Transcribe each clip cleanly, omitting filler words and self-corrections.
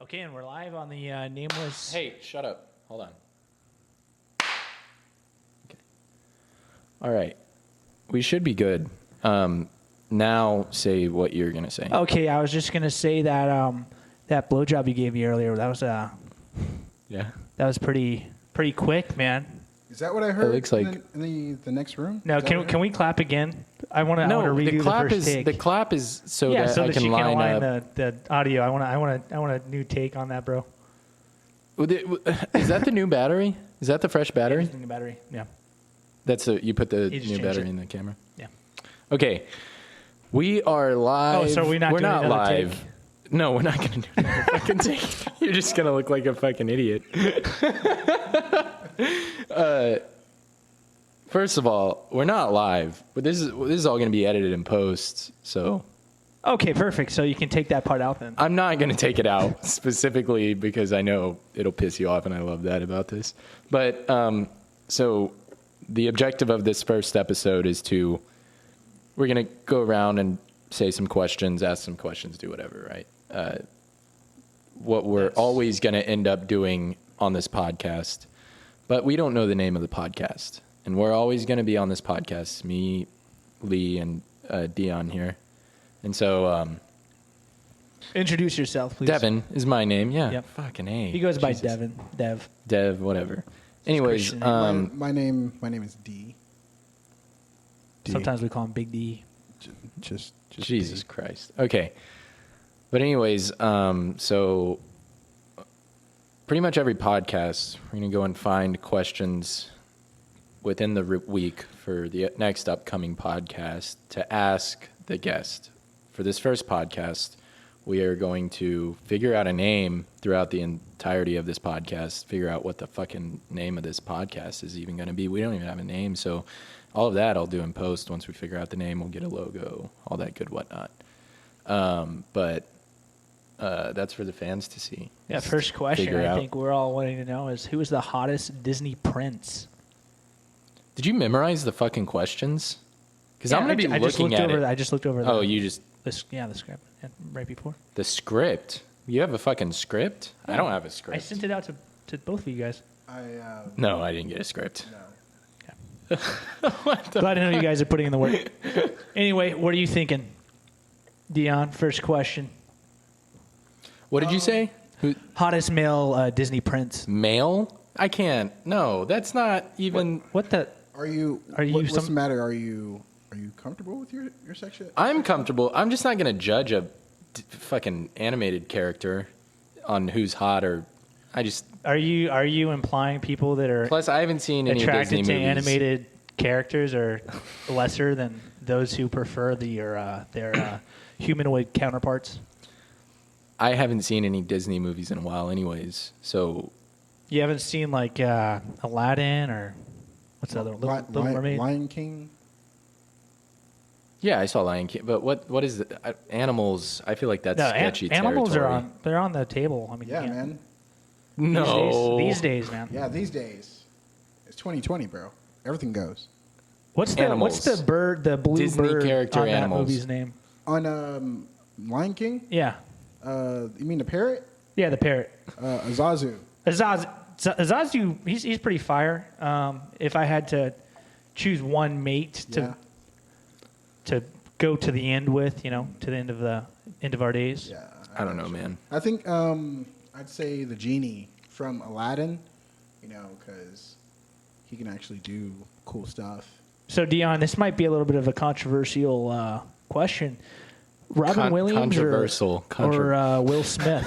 Okay, and we're live on the Nameless... Hey, shut up. Hold on. Okay. All right. We should be good. Now say what you're going to say. Okay, I was just going to say that that blowjob you gave me earlier, that was Yeah. that was pretty quick, man. Is that what I heard? It looks like in the next room. No, can we clap again? I want to redo the first take. The clap is so yeah, that so I that can you can line align up. the audio. I want a new take on that, bro. Is that the new battery? Is that the fresh battery? New battery. Yeah. That's you put the You just new changed battery it. in the camera. Yeah. Okay. We are live. Oh, so we're not doing not another live. take? No, we're not going to do another fucking take. You're just going to look like a fucking idiot. First of all, we're not live, but this is all going to be edited in post, so Okay, perfect. So you can take that part out then. I'm not going to take it out specifically because I know it'll piss you off, and I love that about this. But so the objective of this first episode is we're going to go around and say some questions, ask some questions, do whatever, right? What we're always going to end up doing on this podcast, but we don't know the name of the podcast. And we're always going to be on this podcast, me, Lee, and Dion here. And so Introduce yourself, please. Devon is my name. Yeah. Yep. Fucking A. He goes by Jesus. Devon. Dev, whatever. Anyways, Christian my name is D. Sometimes we call him Big D. Just Jesus D. Christ. Okay. But anyways, so pretty much every podcast, we're going to go and find questions within the week for the next upcoming podcast to ask the guest. For this first podcast, we are going to figure out a name throughout the entirety of this podcast, figure out what the fucking name of this podcast is even going to be. We don't even have a name, so all of that I'll do in post. Once we figure out the name, we'll get a logo, all that good whatnot. But that's for the fans to see. Yeah, first question figure I out. think we're all wanting to know is who is the hottest Disney prince? Did you memorize the fucking questions? Because I'm going to be I just looking looked at over it. I just looked over Oh, you just... the script right before. The script? You have a fucking script? I don't have a script. I sent it out to both of you guys. No, I didn't get a script. No. Glad to know you guys are putting in the work. Anyway, what are you thinking? Dion, first question. What did you say? Who? Hottest male Disney prince. Male? I can't. No, that's not even... What the... Are you? What's the matter? Are you comfortable with your section? I'm comfortable. I'm just not going to judge a fucking animated character on who's hot or... I just... Are you implying people that are Plus, I haven't seen any attracted Disney to movies. animated characters are lesser than those who prefer their humanoid counterparts? I haven't seen any Disney movies in a while anyways, so... You haven't seen like Aladdin or what's the other one? Little Mermaid? Lion King. Yeah, I saw Lion King, but what is the animals? I feel like that's sketchy animals territory. they're on the table. I mean, Yeah, you can't- man. No. These days, man. Yeah, these days. It's 2020, bro. Everything goes. What's Animals. the bird, the blue Disney bird character on animals. that movie's name? On Lion King. Yeah, You mean the parrot? yeah, the parrot. Azazu. Azazu, he's pretty fire. If I had to choose one mate to go to the end with, to the end of our days. Yeah. I don't know, man. I think I'd say the genie from Aladdin. Because he can actually do cool stuff. So Dion, this might be a little bit of a controversial question. Robin Williams controversial. or Will Smith?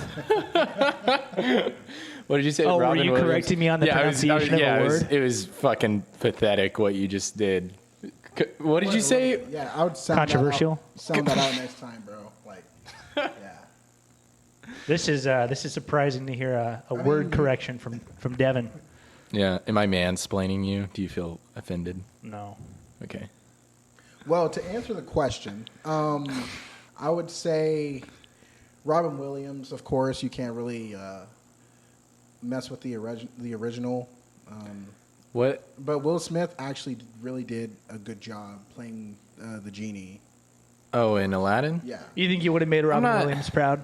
What did you say? Oh, Robin were you Williams? correcting me on the Yeah, pronunciation of a word? It was fucking pathetic what you just did. What did you say? Yeah, I would sound Controversial? Sound that out next time, bro. Like, yeah. This is surprising to hear a word correction from Devon. Yeah. Am I mansplaining you? Do you feel offended? No. Okay. Well, to answer the question, I would say Robin Williams. Of course, you can't really mess with the original. What? But Will Smith actually really did a good job playing the genie. Oh, in Aladdin? Yeah. You think you would have made Robin not- Williams proud?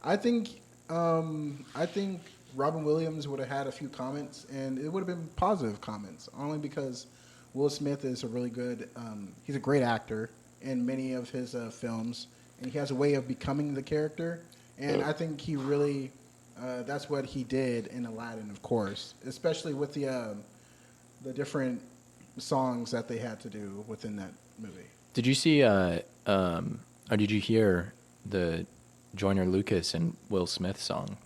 I think I think Robin Williams would have had a few comments, and it would have been positive comments, only because Will Smith is a really good. He's a great actor in many of his films, and he has a way of becoming the character. And I think he really, that's what he did in Aladdin, of course, especially with the different songs that they had to do within that movie. Did you see, or did you hear the Joyner Lucas and Will Smith song?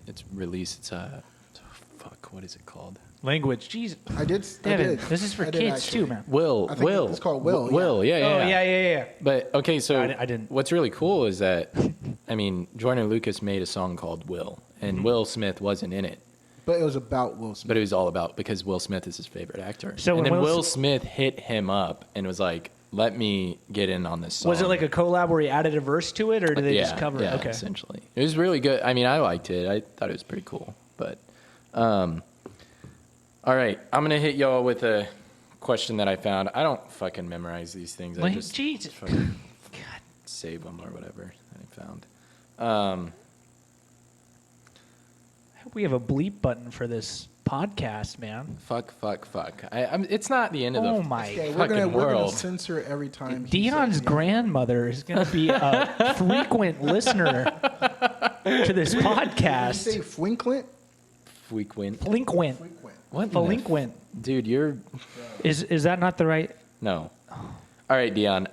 It's released. It's what is it called? Language. Jeez. I did. This is for kids too, man. I think it's called Will. Will. Yeah. Oh, yeah. But okay, so I didn't. What's really cool is that, I mean, Joyner Lucas made a song called Will, and Will Smith wasn't in it. But it was about Will Smith. But it was all about because Will Smith is his favorite actor. So and then when Will Smith hit him up and was like, "Let me get in on this song." Was it like a collab where he added a verse to it, or did they just cover it? Okay. Essentially. It was really good. I mean, I liked it. I thought it was pretty cool. But, all right, I'm gonna hit y'all with a question that I found. I don't fucking memorize these things. I just Jesus. fucking God. save them or whatever that I found. I hope we have a bleep button for this podcast, man. Fuck. It's not the end of the Okay, we're fucking gonna world. censor every time. Dion's grandmother is going to be a frequent listener to this Did you podcast. say Fwinklet? Fleekwin. Delinquent. What? Delinquent. Dude, you're... Is that not the right? No. All right, Dion.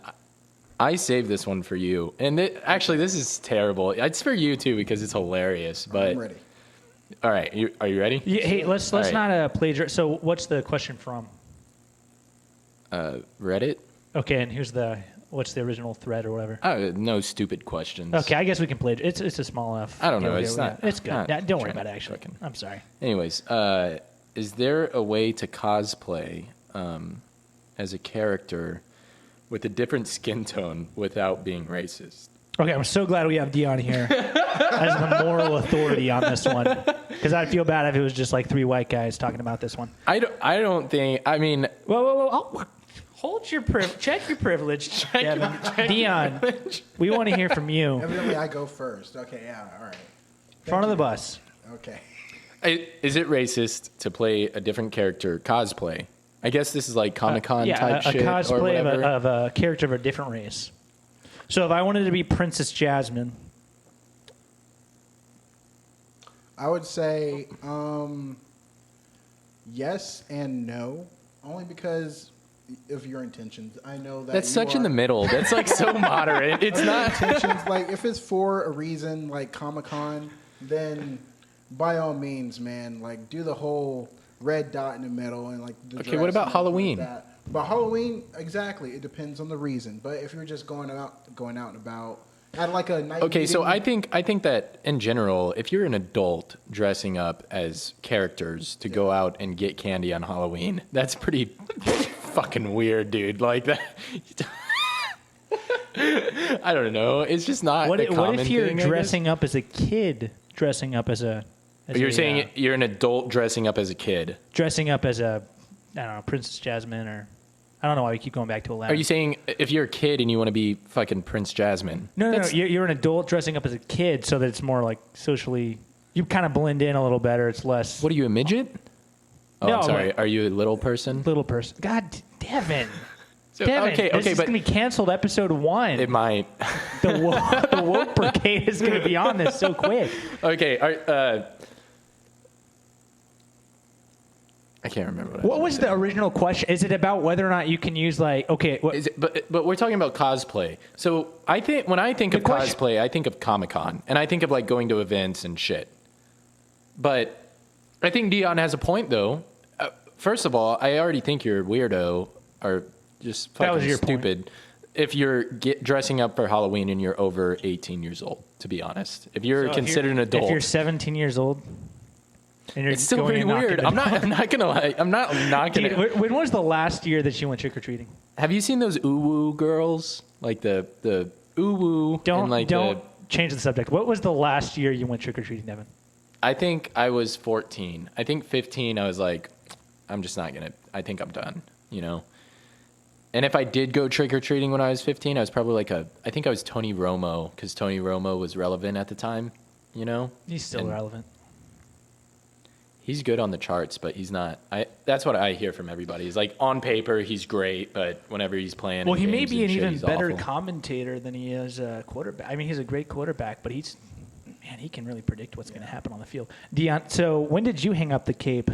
I saved this one for you. And actually, this is terrible. It's for you, too, because it's hilarious. But I'm ready. All right. Are you ready? Yeah, hey, let's All right. not plagiarize. So what's the question from? Reddit? Okay, and what's the original thread or whatever? No stupid questions. Okay, I guess we can plagiarize. It's a small enough. I don't know. deal It's here. not. It's good. not Don't worry trying about it, to actually. fucking- I'm sorry. Anyways, is there a way to cosplay as a character with a different skin tone without being racist? Okay, I'm so glad we have Dion here as the moral authority on this one. Because I'd feel bad if it was just like three white guys talking about this one. I don't think. I mean, Whoa. Oh, hold your check your privilege, Devon. Dion, we want to hear from you. Evidently, I go first. Okay, yeah, all right. Front of the bus. Okay. is it racist to play a different character cosplay? I guess this is like Comic-Con type a shit or cosplay whatever. of a character of a different race. So if I wanted to be Princess Jasmine, I would say yes and no, only because of your intentions. I know that That's such in the middle. That's like so moderate. It's not. intentions. Like if it's for a reason, like Comic-Con, then by all means, man, like do the whole red dot in the middle and like. The Okay, dress what about and Halloween? That. But Halloween, exactly. It depends on the reason. But if you're just going out and about at like a night. Okay, so meeting, I think that in general, if you're an adult dressing up as characters to go out and get candy on Halloween, that's pretty fucking weird, dude. Like that. I don't know. It's just not. what a common if you're thing, I guess. dressing up as a kid, dressing up as a. You're saying you're an adult dressing up as a kid. Dressing up as a, I don't know, Princess Jasmine or. I don't know why we keep going back to Aladdin. Are you saying if you're a kid and you want to be fucking Prince Jasmine? No. You're an adult dressing up as a kid, so that it's more like socially. You kind of blend in a little better. It's less What are you, a midget? Oh, No, I'm sorry. but- Are you a little person? little person. God, Devin. So- Devin, okay, this is but going to be canceled episode 1. it might. The woke brigade is going to be on this so quick. Okay. I can't remember What was the original question? Is it about whether or not you can use like Is it, but we're talking about cosplay. So I think when I think of question- cosplay, I think of Comic-Con, and I think of like going to events and shit. But I think Dion has a point, though. First of all, I already think you're a weirdo or just That was fucking your point. stupid if you're dressing up for Halloween and you're over 18 years old. To be honest, if you're considered an adult, If you're 17 years old, and you're it's still going pretty and knocking weird. the I'm door. not gonna lie. I'm not gonna. Dude, when was the last year that you went trick or treating? Have you seen those uwu girls? Like the uwu. Don't and like change the subject. What was the last year you went trick or treating, Devin? I think I was 14. I think 15. I was like, I'm just not gonna. I think I'm done. You know. And if I did go trick or treating when I was 15, I was probably like I think I was Tony Romo because Tony Romo was relevant at the time. you know? He's still And relevant. he's good on the charts, but he's not. That's what I hear from everybody. Is like on paper he's great, but whenever he's playing, Well, in he may games be and an shit, even he's better awful. commentator than he is a quarterback. I mean, he's a great quarterback, but he can really predict what's going to happen on the field. Dion, so when did you hang up the cape?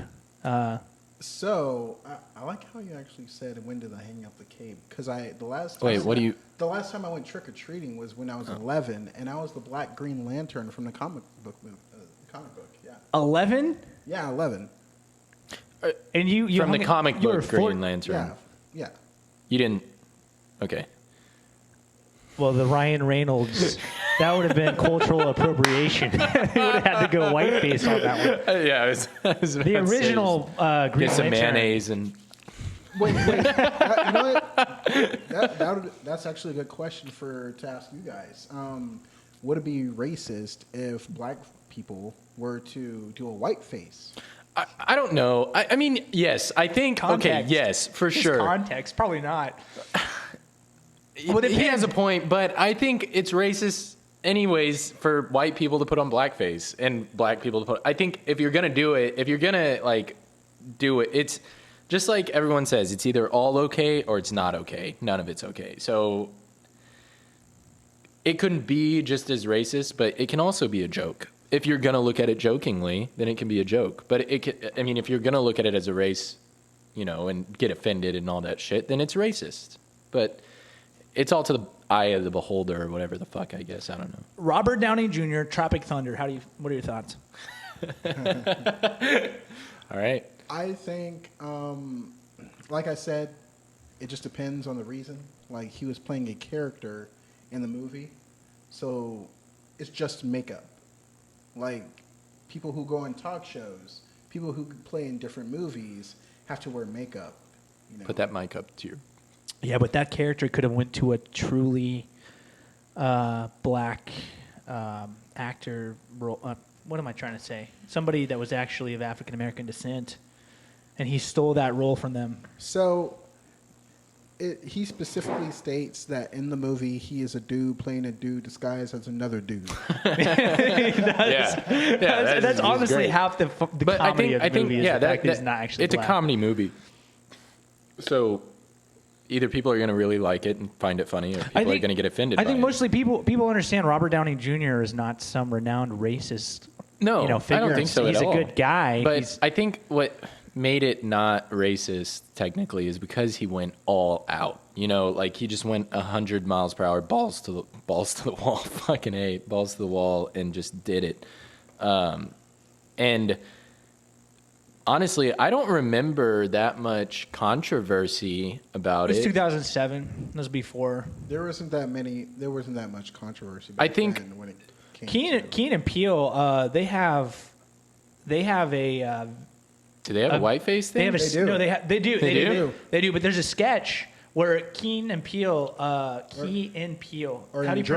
So I like how you actually said, "When did I hang up the cape?" Because the last Wait, time, what do you? the last time I went trick or treating was when I was 11, and I was the Black Green Lantern from the comic book. Yeah, 11? yeah, 11. And you From hung the it- comic you were book Green Lantern. Yeah, yeah. You didn't. Okay. Well, the Ryan Reynolds, that would have been cultural appropriation. He would have had to go whiteface on that one. Yeah, The original Green get some Lantern. mayonnaise and Wait. You know what? That's actually a good question to ask you guys. Would it be racist if black people were to do a white face? I don't know. I mean, yes, I think. Okay, Context. yes, for Just sure. Context, probably not. Well, he has a point, but I think it's racist anyways for white people to put on blackface and black people to put. I think if you're gonna do it, if you're gonna like do it, it's just like everyone says. It's either all okay or it's not okay. None of it's okay. So it couldn't be just as racist, but it can also be a joke. If you're gonna look at it jokingly, then it can be a joke. But I mean, if you're gonna look at it as a race, you know, and get offended and all that shit, then it's racist. But it's all to the eye of the beholder or whatever the fuck, I guess. I don't know. Robert Downey Jr., Tropic Thunder. What are your thoughts? All right. I think, like I said, it just depends on the reason. Like, he was playing a character in the movie, so it's just makeup. Like, people who go on talk shows, people who play in different movies have to wear makeup. You know? Put that mic up to your... Yeah, but that character could have went to a truly black actor role. What am I trying to say? Somebody that was actually of African American descent, and he stole that role from them. So, he specifically states that in the movie he is a dude playing a dude disguised as another dude. That's honestly great. half the But comedy of the movie. Is the fact that that he's not actually it's black. a comedy movie. So either people are going to really like it and find it funny, or people are going to get offended. I think by mostly people understand Robert Downey Jr. is not some renowned racist. No, figure. I don't think so He's at a all. good guy. But I think what made it not racist technically is because he went all out. You know, like he just went 100 miles per hour, balls to the wall, fucking A, balls to the wall, and just did it. And honestly, I don't remember that much controversy about it was it. 2007. This was before. There wasn't that much controversy. I back think then when it came to- Keen and Peele, they have a. Do they have a whiteface thing? They have a They do. No, they do. They do? They do. But there's a sketch where Keen and Peele. or How do in you pronounce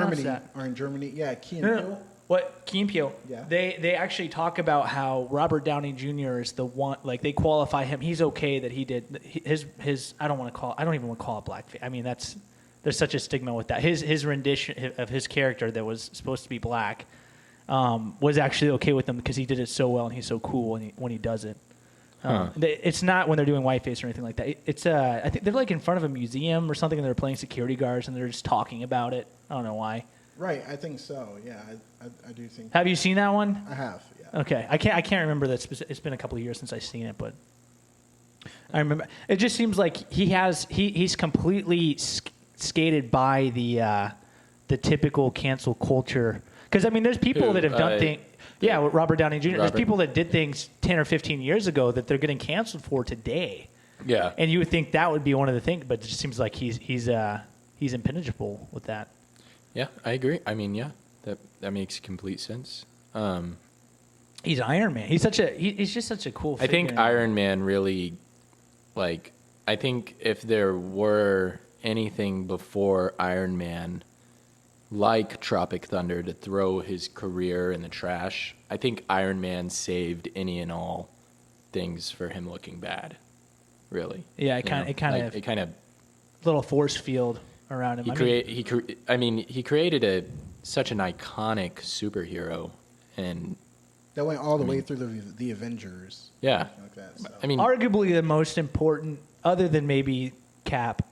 Germany, that? yeah, Key and No. Peele. What Key and Peele? Yeah. They actually talk about how Robert Downey Jr. is the one. Like they qualify him. He's okay that he did his. I don't even want to call it blackface. I mean there's such a stigma with that. His rendition of his character that was supposed to be black was actually okay with them because he did it so well and he's so cool when he does it. It's not when they're doing whiteface or anything like that. It's I think they're like in front of a museum or something and they're playing security guards and they're just talking about it. I don't know why. Right, I think so. Yeah, I do think. Have you seen that one? I have. Yeah. Okay, I can't remember that. It's been a couple of years since I've seen it, but I remember. It just seems like he's completely skated by the typical cancel culture. Because I mean, there's people that have done things. Yeah, with Robert Downey Jr. There's people that did things 10 or 15 years ago that they're getting canceled for today. Yeah. And you would think that would be one of the things, but it just seems like he's impenetrable with that. Yeah, I agree. I mean, yeah, that makes complete sense. He's Iron Man. He's just such a cool I figure. think Iron Man really, like, I think if there were anything before Iron Man, like Tropic Thunder, to throw his career in the trash, I think Iron Man saved any and all things for him looking bad. Really. Yeah, it kind of little force field around him. He created such an iconic superhero, and That went all the way through the Avengers. yeah. Like that, so. I mean, Arguably the most important, other than maybe Cap.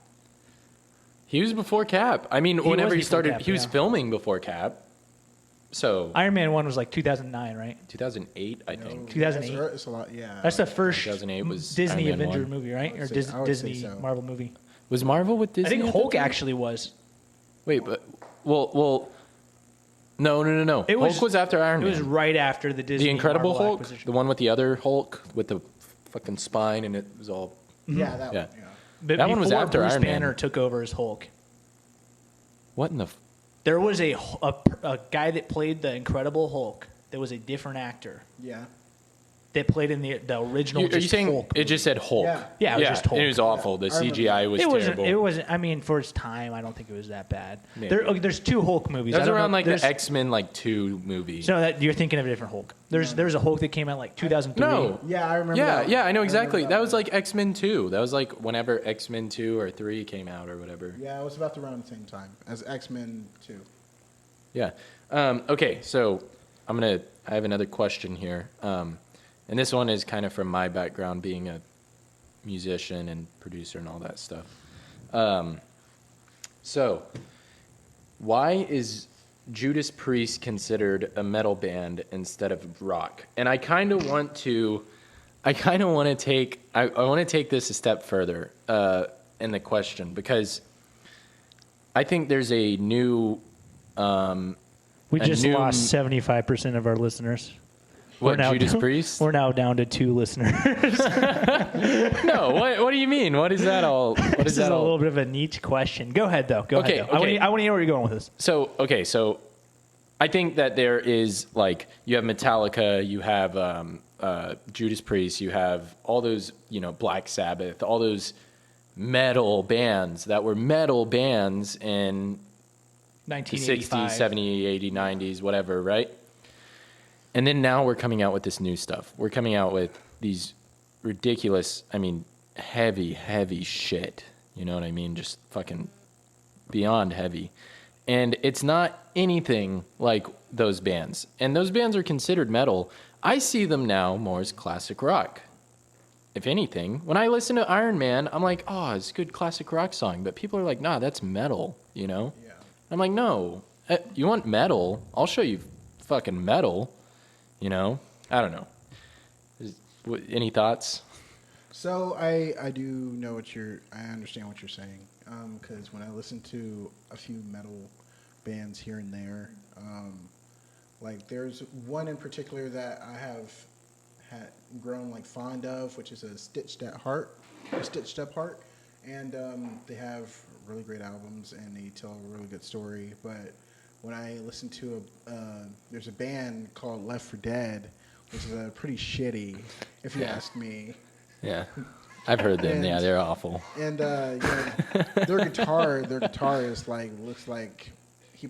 he was before Cap. I mean, He whenever was he before started, Cap, he was yeah. filming before Cap. So Iron Man 1 was like 2009, right? 2008, I think. 2008. It's a lot, yeah. That's the first 2008 was Disney Iron Man Avenger 1. movie, right? I Or would say- I would say Disney so. Marvel movie. Was Marvel with Disney? I think at that Hulk time? actually was. Wait, but well, no. It Hulk was after Iron It Man. was right after the Disney The Incredible Marvel Hulk, acquisition. the one with the other Hulk with the fucking spine, and it was all. Yeah, that Yeah. one. Yeah. But that one was before after Bruce Iron Man. Banner took over as Hulk. What in the? There was a guy that played the Incredible Hulk. There was a different actor Yeah. that played in the original. Are you just saying Hulk it just said Hulk? Yeah. Yeah, it was just Hulk. It was awful. The I remember CGI was it wasn't. terrible. It wasn't. I mean, for its time, I don't think it was that bad. Maybe. There's two Hulk movies. that I was don't know- around like there's- the X-Men 2 movie. So that you're thinking of a different Hulk. There's a Hulk that came out like 2003. No. Yeah, I remember. Yeah, that one. yeah, I know remember exactly. That was one. like X-Men 2. That was like whenever X-Men 2 or 3 came out or whatever. Yeah, it was about around the same time as X-Men 2. Yeah. Okay, so I have another question here. And this one is kind of from my background, being a musician and producer and all that stuff. So, why is Judas Priest considered a metal band instead of rock? And I kind of want to take this a step further in the question, because I think there's a new We a just new- lost 75% of our listeners. what, Judas Priest? We're now down to 2 listeners. No, what do you mean? What is that all? What This is is that a all? little bit of a niche question. Go ahead, though. Go Okay, ahead. Though. okay. I want to hear where you're going with this. So I think that there is you have Metallica, you have Judas Priest, you have all those, Black Sabbath, all those metal bands that were metal bands in the 1985. 60s, 70s, 80s, 90s, whatever, right? And then now we're coming out with this new stuff. We're coming out with these ridiculous, heavy, heavy shit. You know what I mean? Just fucking beyond heavy. And it's not anything like those bands. And those bands are considered metal. I see them now more as classic rock. If anything, when I listen to Iron Man, I'm like, oh, it's a good classic rock song. But people are like, nah, that's metal, Yeah. I'm like, no, you want metal? I'll show you fucking metal, I don't know. Any thoughts? So I do know I understand what you're saying, because when I listen to a few metal bands here and there, there's one in particular that I have had grown fond of, which is a Stitched Up Heart, and they have really great albums and they tell a really good story. But when I listen to there's a band called Left for Dead, which is pretty shitty, if you ask me. Yeah, I've heard them. Yeah, they're awful. And their guitarist looks like he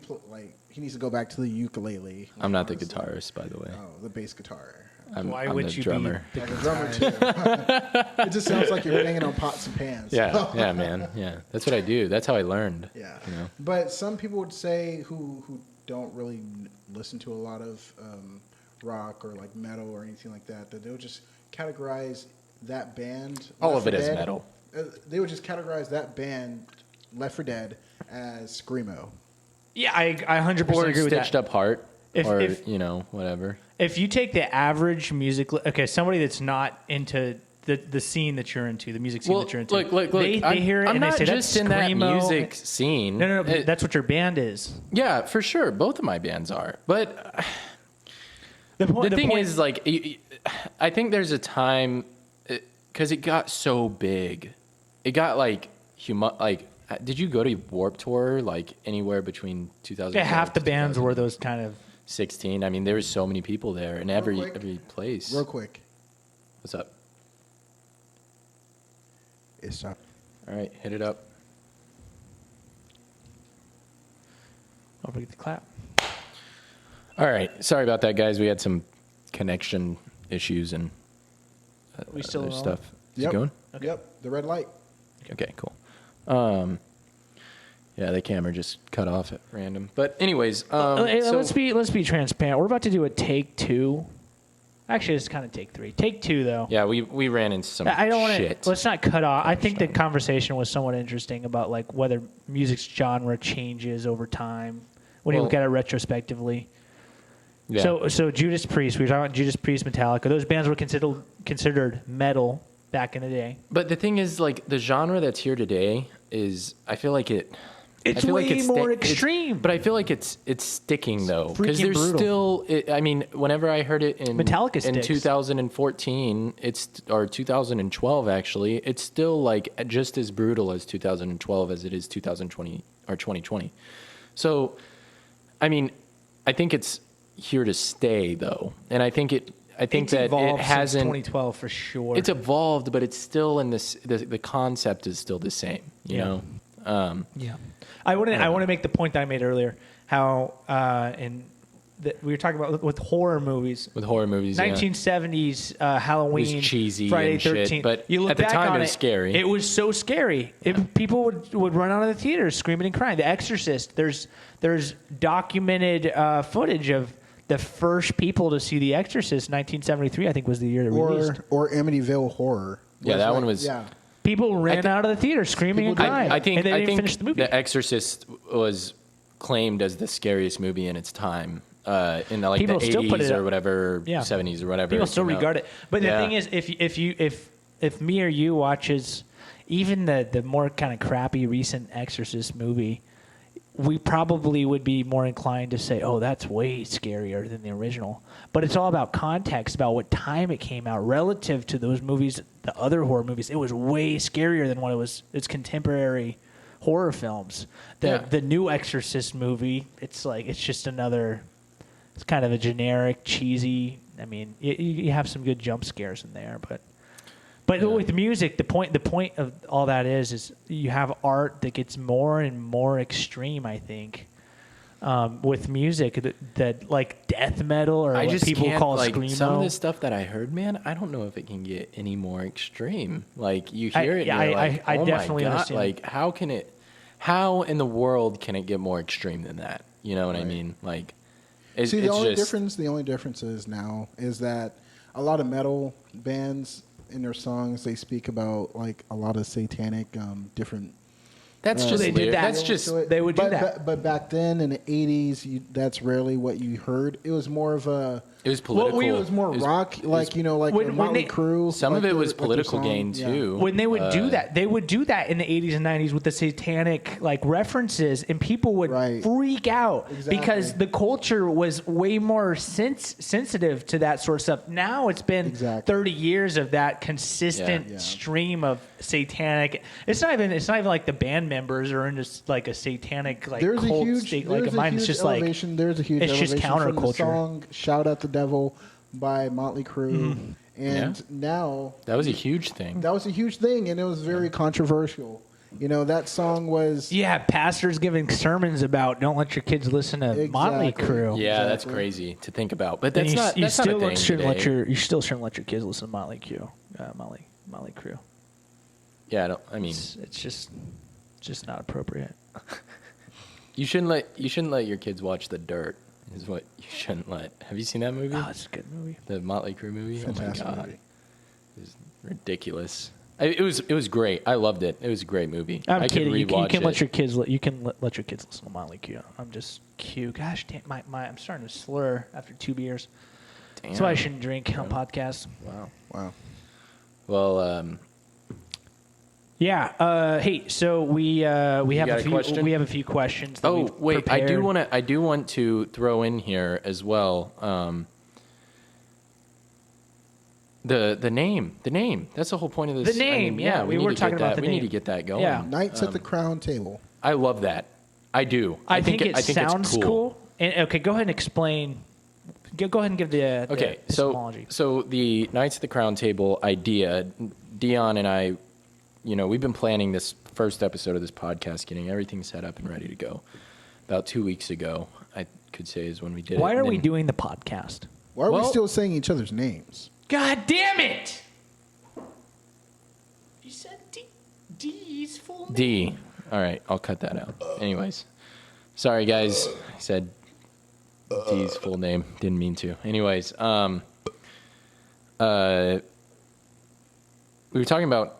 needs to go back to the ukulele. I'm not the honestly. guitarist, by the way. Oh, the bass guitar. I'm would the you drummer. be? Like a drummer too. It just sounds like you're banging on pots and pans. Yeah, man. Yeah, that's what I do. That's how I learned. Yeah. You know? But some people would say who don't really listen to a lot of rock or metal or anything like that they would just categorize that band. All Left of it for as Dead, metal. They would just categorize that band, Left for Dead, as screamo. Yeah, I 100% Or agree with Stitched that. Up Heart. If- Or, if- whatever. If you take the average somebody that's not into the scene that you're into, the music scene that you're into, look. they hear it I'm and not they say just that's in that screamo. music scene. No, that's what your band is. Yeah, for sure. Both of my bands are. But The thing point is, I think there's a time, because it got so big. It got did you go to Warped Tour anywhere between 2000? yeah, half the bands were those kind of. 16. I mean, there was so many people there in every place. Real quick. What's up? It's time. All right, hit it up. Don't forget to clap. All right, sorry about that, guys. We had some connection issues and We still other rolling? stuff. Is Yep. it going? Yep. The red light. Okay, cool. Yeah, the camera just cut off at random. But anyways, let's be transparent. We're about to do a take 2. Actually, it's kind of take 3. Take 2, though. Yeah, we ran into some I don't want shit. to. Let's not cut off. I think the conversation was somewhat interesting about like whether music's genre changes over time when you look at it retrospectively. Yeah. So Judas Priest. We were talking about Judas Priest, Metallica. Those bands were considered metal back in the day. But the thing is, like, the genre that's here today is, I feel like it. It's way more extreme. But I feel like it's sticking though, because there's brutal. still. I mean, whenever I heard it in Metallica in sticks. 2014, or 2012 actually, it's still like just as brutal as 2012 as it is 2020 or 2020. So, I mean, I think it's here to stay though, and I think it's that it hasn't. 2012 for sure. It's evolved, but it's still in this. The concept is still the same. You know. Yeah. I want to make the point that I made earlier. How we were talking about with horror movies. With horror movies, 1970s Halloween, it was cheesy, Friday and 13th. shit, but you look at the back time on it was scary. It was so scary. People would run out of the theaters screaming and crying. The Exorcist. There's documented footage of the first people to see The Exorcist. 1973, I think, was the year it released. Or Amityville Horror. Yeah, that one was. Yeah. People ran out of the theater screaming and crying. I think and they didn't finish the movie. The Exorcist was claimed as the scariest movie in its time. In the, like People the still 80s put it or up. whatever, 70s or whatever. People still regard it. But the Yeah. thing is, if me or you watches even the more kind of crappy recent Exorcist movie, we probably would be more inclined to say, oh, that's way scarier than the original. But it's all about context, about what time it came out relative to those movies, the other horror movies. It was way scarier than what it was. It's contemporary horror films. The new Exorcist movie, it's just another. It's kind of a generic, cheesy. I mean, you have some good jump scares in there, but with music, the point of all that is you have art that gets more and more extreme. I think with music that like death metal or what people call screamo. Some of the stuff that I heard, man, I don't know if it can get any more extreme. Like you hear it, and you're like, I oh definitely my God, understand. like how in the world can it get more extreme than that? You know what I mean? Like, the only difference is now is that a lot of metal bands in their songs they speak about like a lot of satanic different. That's just they did that. That's just they would do that. But back then in the 80s, that's rarely what you heard. It was more of a. It was political. It was more rock, like Motley Crue. Some of it was political gain too. When they would do that, they would do that in the 80s and 90s with the satanic like references, and people would freak out because the culture was way more sensitive to that sort of stuff. Now it's been 30 years of that consistent stream of satanic. It's not even like the band members are into like a satanic like there's cult a huge, state like mine. It's just elevation. like there's a huge it's just elevation from the counterculture. song "Shout at the Devil" by Motley Crue, and now that was a huge thing. That was a huge thing, and it was very controversial. You know, that song was pastors giving sermons about don't let your kids listen to Motley Crue. Yeah, that's crazy to think about. But that's not. You That's still not a thing today. you still shouldn't let your kids listen to Motley Crue. Motley Crue. Yeah, it's just not appropriate. You shouldn't let your kids watch The Dirt. Is what you shouldn't let. Have you seen that movie? Oh, it's a good movie. The Motley Crue movie. Fantastic oh my God, movie. it was ridiculous. It was great. I loved it. It was a great movie. I'm kidding. You can it. let your kids. You can let your kids listen to Motley Crue. I'm just cute. Gosh damn, I'm starting to slur after 2 beers. Damn. That's why I shouldn't drink on podcasts. wow. Well, yeah. Hey, so we have a few. question? We have a few questions. That we've wait. prepared. I do want to throw in here as well. The name. That's the whole point of this. The name. We were talking about the name. We need to get that going. Yeah. Knights at the Crown Table. I love that. I do. I think it sounds it's cool. And okay, go ahead and explain. Go ahead and give the epistemology. So the Knights at the Crown Table idea, Dion and I, we've been planning this first episode of this podcast, getting everything set up and ready to go. About 2 weeks ago, I could say, is when we did it. Why are we doing the podcast? Why are we still saying each other's names? God damn it! You said D's full name. D. All right, I'll cut that out. Anyways, sorry guys, I said D's full name. Didn't mean to. Anyways, we were talking about.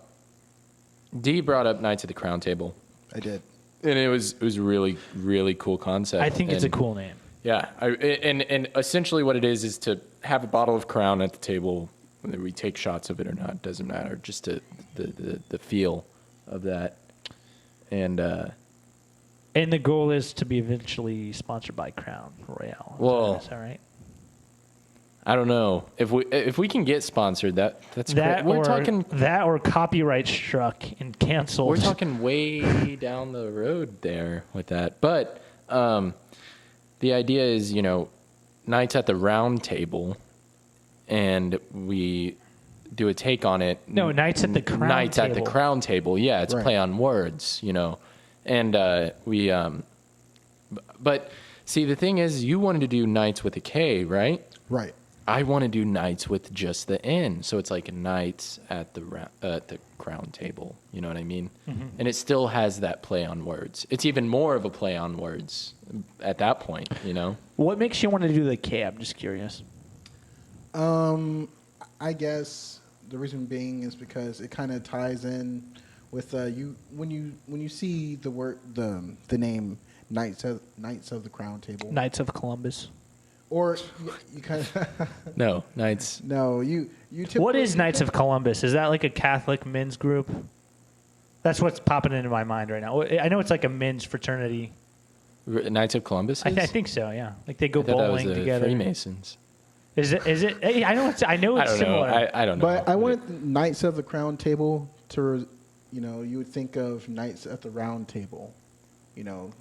D brought up Knights of the Crown Table. I did. And it was a really, really cool concept. I think it's a cool name. Yeah, and essentially what it is to have a bottle of Crown at the table. Whether we take shots of it or not doesn't matter. Just the feel of that, and the goal is to be eventually sponsored by Crown Royale. Well, is that right? I don't know if we can get sponsored. That's That great. We're or talking that or copyright struck and canceled. We're talking way down the road there with that. But the idea is, Knights at the Round Table, and we do a take on it. No, Knights at the Crown Knights Table. at the Crown Table. Yeah, it's a Right. play on words, And we but see, the thing is, you wanted to do Knights with a K, right? Right. I want to do Knights with just the N, so it's like Knights at the Crown Table. You know what I mean? Mm-hmm. And it still has that play on words. It's even more of a play on words at that point. What makes you want to do the K? I'm just curious. I guess the reason being is because it kind of ties in with you when you see the word the name Knights of the Crown Table. Knights of Columbus. Or you kind of No, Knights. no you What is Knights of Columbus? Is that like a Catholic men's group? That's what's popping into my mind right now. I know it's like a men's fraternity. Knights of Columbus. I think so. Yeah, like they go I thought that was bowling the together. Freemasons. Is it? Hey, I know it's I don't similar. know. I don't know. But I wanted Knights of the Crown Table to, you would think of Knights at the Round Table.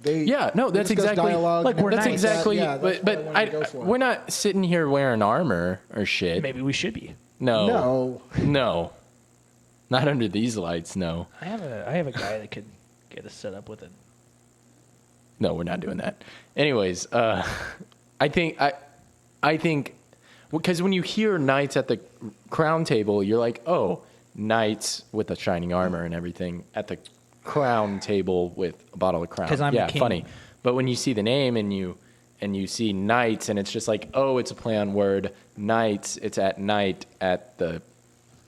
They Yeah, no, they that's discuss exactly dialogue, like we're and that's Knights. exactly. Yeah, that's but what I wanted to go for. we're not sitting here wearing armor or shit. Maybe we should be. No, not under these lights. No, I have a guy that could get us set up with it. no, we're not doing that. Anyways, I think because when you hear Knights at the Crown Table, you're like, oh, Knights with the shining armor and everything at the Crown Table with a bottle of Crown. 'Cause I'm the yeah, king. funny. But when you see the name and you see Knights, and it's just like, oh, it's a play on word. Knights, it's at night at the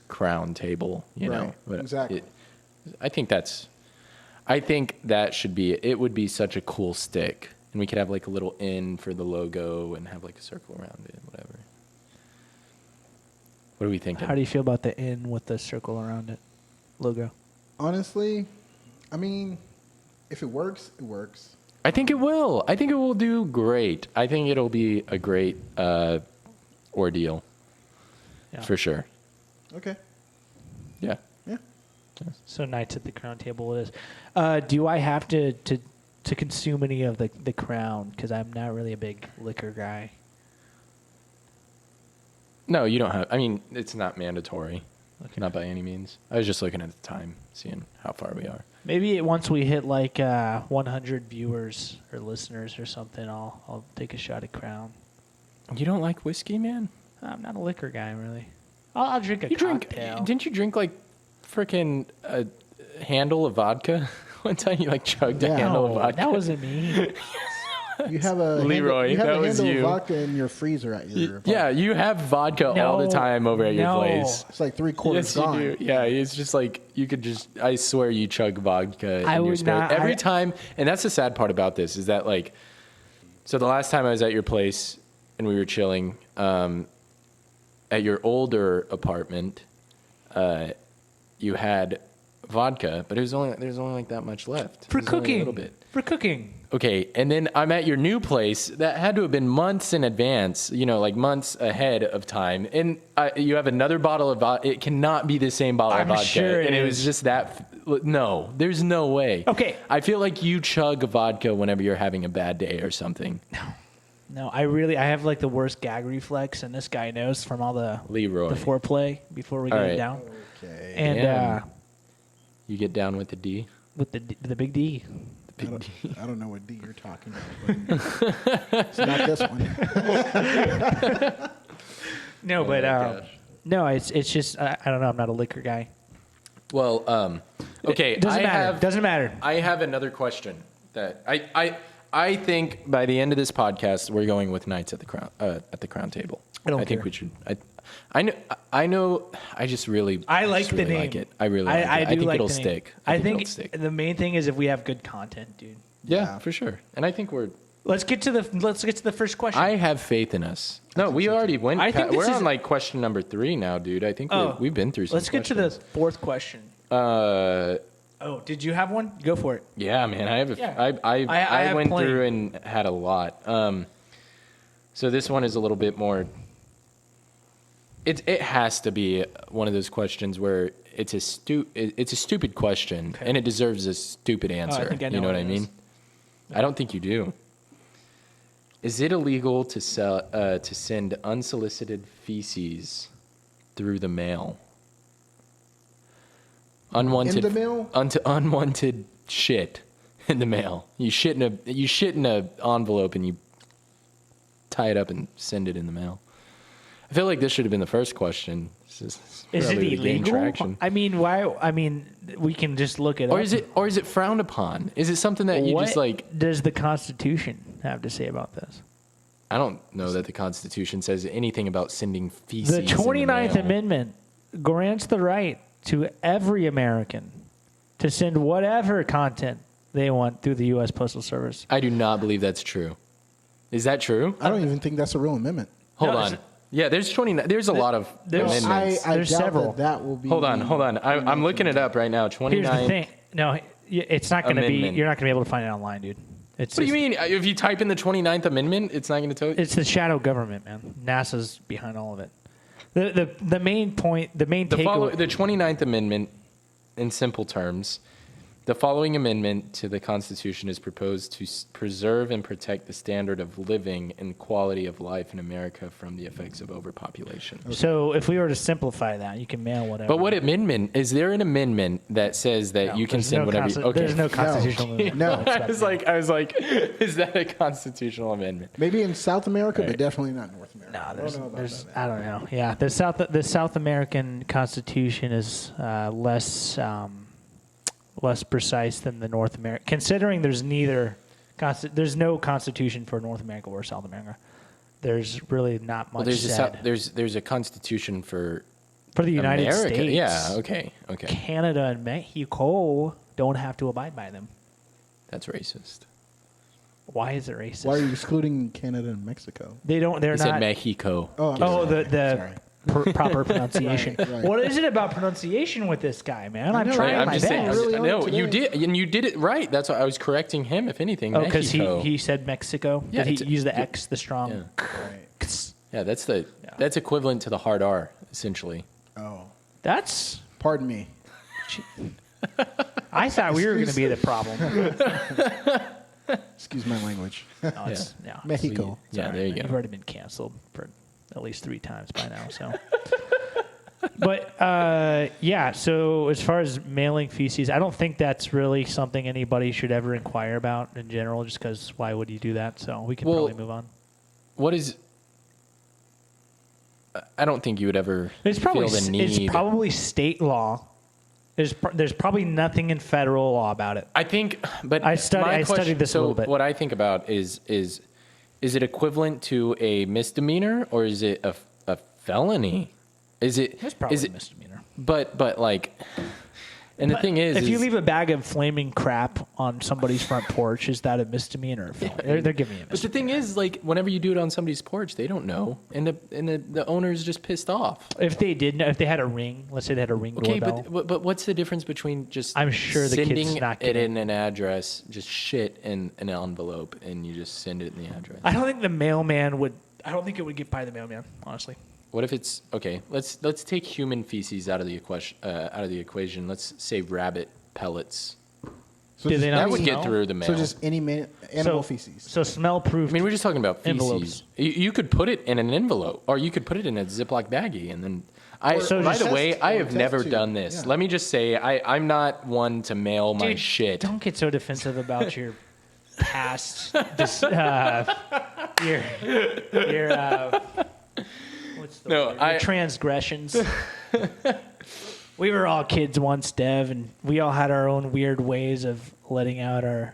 Crown Table. You know, Right, But exactly. I think that should be. It would be such a cool stick, and we could have like a little N for the logo and have like a circle around it, whatever. What are we thinking? How do you feel about the N with the circle around it logo? Honestly, I mean, if it works, it works. I think it will. I think it will do great. I think it'll be a great ordeal. Yeah. For sure. Okay. Yeah. Yeah. So Knights at the Crown Table it is. Do I have to consume any of the Crown? Because I'm not really a big liquor guy. No, you don't have. I mean, it's not mandatory. Okay. Not by any means. I was just looking at the time, seeing how far we are. Maybe once we hit like 100 viewers or listeners or something, I'll take a shot at Crown. You don't like whiskey, man? I'm not a liquor guy, really. I'll drink a You drink? cocktail. Didn't you drink like freaking a handle of vodka one time? You like chugged a Yeah. handle of No, vodka. that wasn't me. You have a Leroy, you have that a was handle you. of vodka in your freezer at your Yeah, you have vodka all the No, time over at your no. place. It's like 3/4 Yes, gone. you do. Yeah, it's just like you could just. I swear, you chug vodka. I in your would spare not- every I- time. And that's the sad part about this is that like, so the last time I was at your place and we were chilling, at your older apartment, you had vodka, but there's only like that much left. For There's only cooking. a little bit. For cooking. Okay, and then I'm at your new place. That had to have been months in advance, like months ahead of time. And you have another bottle of vodka. It cannot be the same bottle of I'm vodka. sure it and it was is. just that. No, there's no way. Okay. I feel like you chug vodka whenever you're having a bad day or something. No, I have like the worst gag reflex, and this guy knows from all the Leroy. foreplay before we All get right. down. Okay. And Damn. You get down with the D? with the big D. I don't know what D you're talking about, but it's not this one. No, Oh but my gosh. no, it's just I don't know. I'm not a liquor guy. Well, Okay, Doesn't matter. Doesn't matter. I have another question that I think by the end of this podcast we're going with Knights at the Crown Table. I don't think care. we should. I know. I just really. I like just the really name. Like it. I really. Like it. I do think like it'll the name. stick. I think it'll stick. the main thing is if we have good content, dude. Yeah, for sure. And I think we're. Let's get to the first question. I have faith in us. No, we already went. I think this we're is- on like question number 3 now, dude. I think we've been through some Let's get to the questions. fourth question. Oh, did you have one? Go for it. Yeah, man. I have. Yeah. I have went plenty. through and had a lot. So this one is a little bit more. It has to be one of those questions where it's a stupid question and it deserves a stupid answer. think I know You know what what I it mean? is. I don't think you do. Is it illegal to send unsolicited feces through the mail? Unwanted In the mail? Unwanted shit in the mail. You shit in a envelope and you tie it up and send it in the mail. I feel like this should have been the first question. Is Probably it to gain illegal? traction. I mean, why? I mean, we can just look it up. Or is it frowned upon? Is it something that you What just like? does the Constitution have to say about this? I don't know that the Constitution says anything about sending feces. The in the 29th mail. Amendment grants the right to every American to send whatever content they want through the U.S. Postal Service. I do not believe that's true. Is that true? I don't even think that's a real amendment. Hold No, on. Yeah, there's 29. There's a lot of there's- amendments. I There's doubt several. that will be. Hold on. I'm looking it up right now. 29. Here's the thing. No, it's not going to be. Amendment. You're not going to be able to find it online, dude. It's What do you mean? If you type in the 29th Amendment, it's not going to tell you? It's the shadow government, man. NASA's behind all of it. The main point, the main takeaway. The 29th Amendment, in simple terms, the following amendment to the Constitution is proposed to preserve and protect the standard of living and quality of life in America from the effects of overpopulation. So if we were to simplify that, you can mail whatever. But what amendment? Is there an amendment that says that you can There's send no whatever you... Okay. There's no constitutional amendment. No. I was like, is that a constitutional amendment? Maybe in South America, Right. but definitely not North America. No, I don't know about there's that. I don't know. Yeah, the South American Constitution is less precise than the North American. Considering there's no Constitution for North America or South America. There's really not much said. There's a constitution for For the United America. States. Yeah, okay. Canada and Mexico don't have to abide by them. That's racist. Why is it racist? Why are you excluding Canada and Mexico? They don't. They're He said not. Mexico. Oh, I'm Oh, sorry. the Sorry. proper pronunciation. Right. What is it about pronunciation with this guy, man? I'm know, trying right? my I'm just best. saying. Really on No, it you today. did, and you did it right. That's why I was correcting him. If anything, Oh, because Mexico. he said Mexico. Yeah, Did it's he a- use the X, the strong? Yeah. Right. Yeah, that's equivalent to the hard R, essentially. Oh, That's. pardon me. I thought we were going to be the problem. Excuse my language. No, it's, yeah. Mexico. Yeah, Sorry, there you man. go. You've already been canceled for at least 3 times by now. So, but yeah. So as far as mailing feces, I don't think that's really something anybody should ever inquire about in general. Just because why would you do that? So we can Well, probably move on. What is? I don't think you would ever It's probably feel the need. it's probably state law. There's probably nothing in federal law about it. I think, but I studied this a so little bit. What I think about is it equivalent to a misdemeanor or is it a felony? Is it? It's probably is a it? misdemeanor. But like, and the thing is, if you leave a bag of flaming crap on somebody's front porch, is that a misdemeanor or a felony? They're giving you a but the misdemeanor. thing is, like, whenever you do it on somebody's porch, they don't know, and the owner's just pissed off. If they did know, if they had a ring, let's say they had a ring Okay, doorbell. but what's the difference between just I'm sure the kid's sending not it getting- in an address, just shit in an envelope, and you just send it in the address? I don't think the mailman would. I don't think it would get by the mailman, honestly. What if it's okay? Let's take human feces out of the equation. Let's say rabbit pellets. So Do they just not That any- would get smell? through the mail. So just any animal feces. So smell-proof. I mean, we're just talking about feces. Envelopes. You could put it in an envelope, or you could put it in a Ziploc baggie, and then. So By just the way, test- I or have test never tube. done this. Yeah. Let me just say, I'm not one to mail my Dude, shit. Don't get so defensive about your past. Your what's the No, word? Your transgressions. We were all kids once, Dev, and we all had our own weird ways of letting out our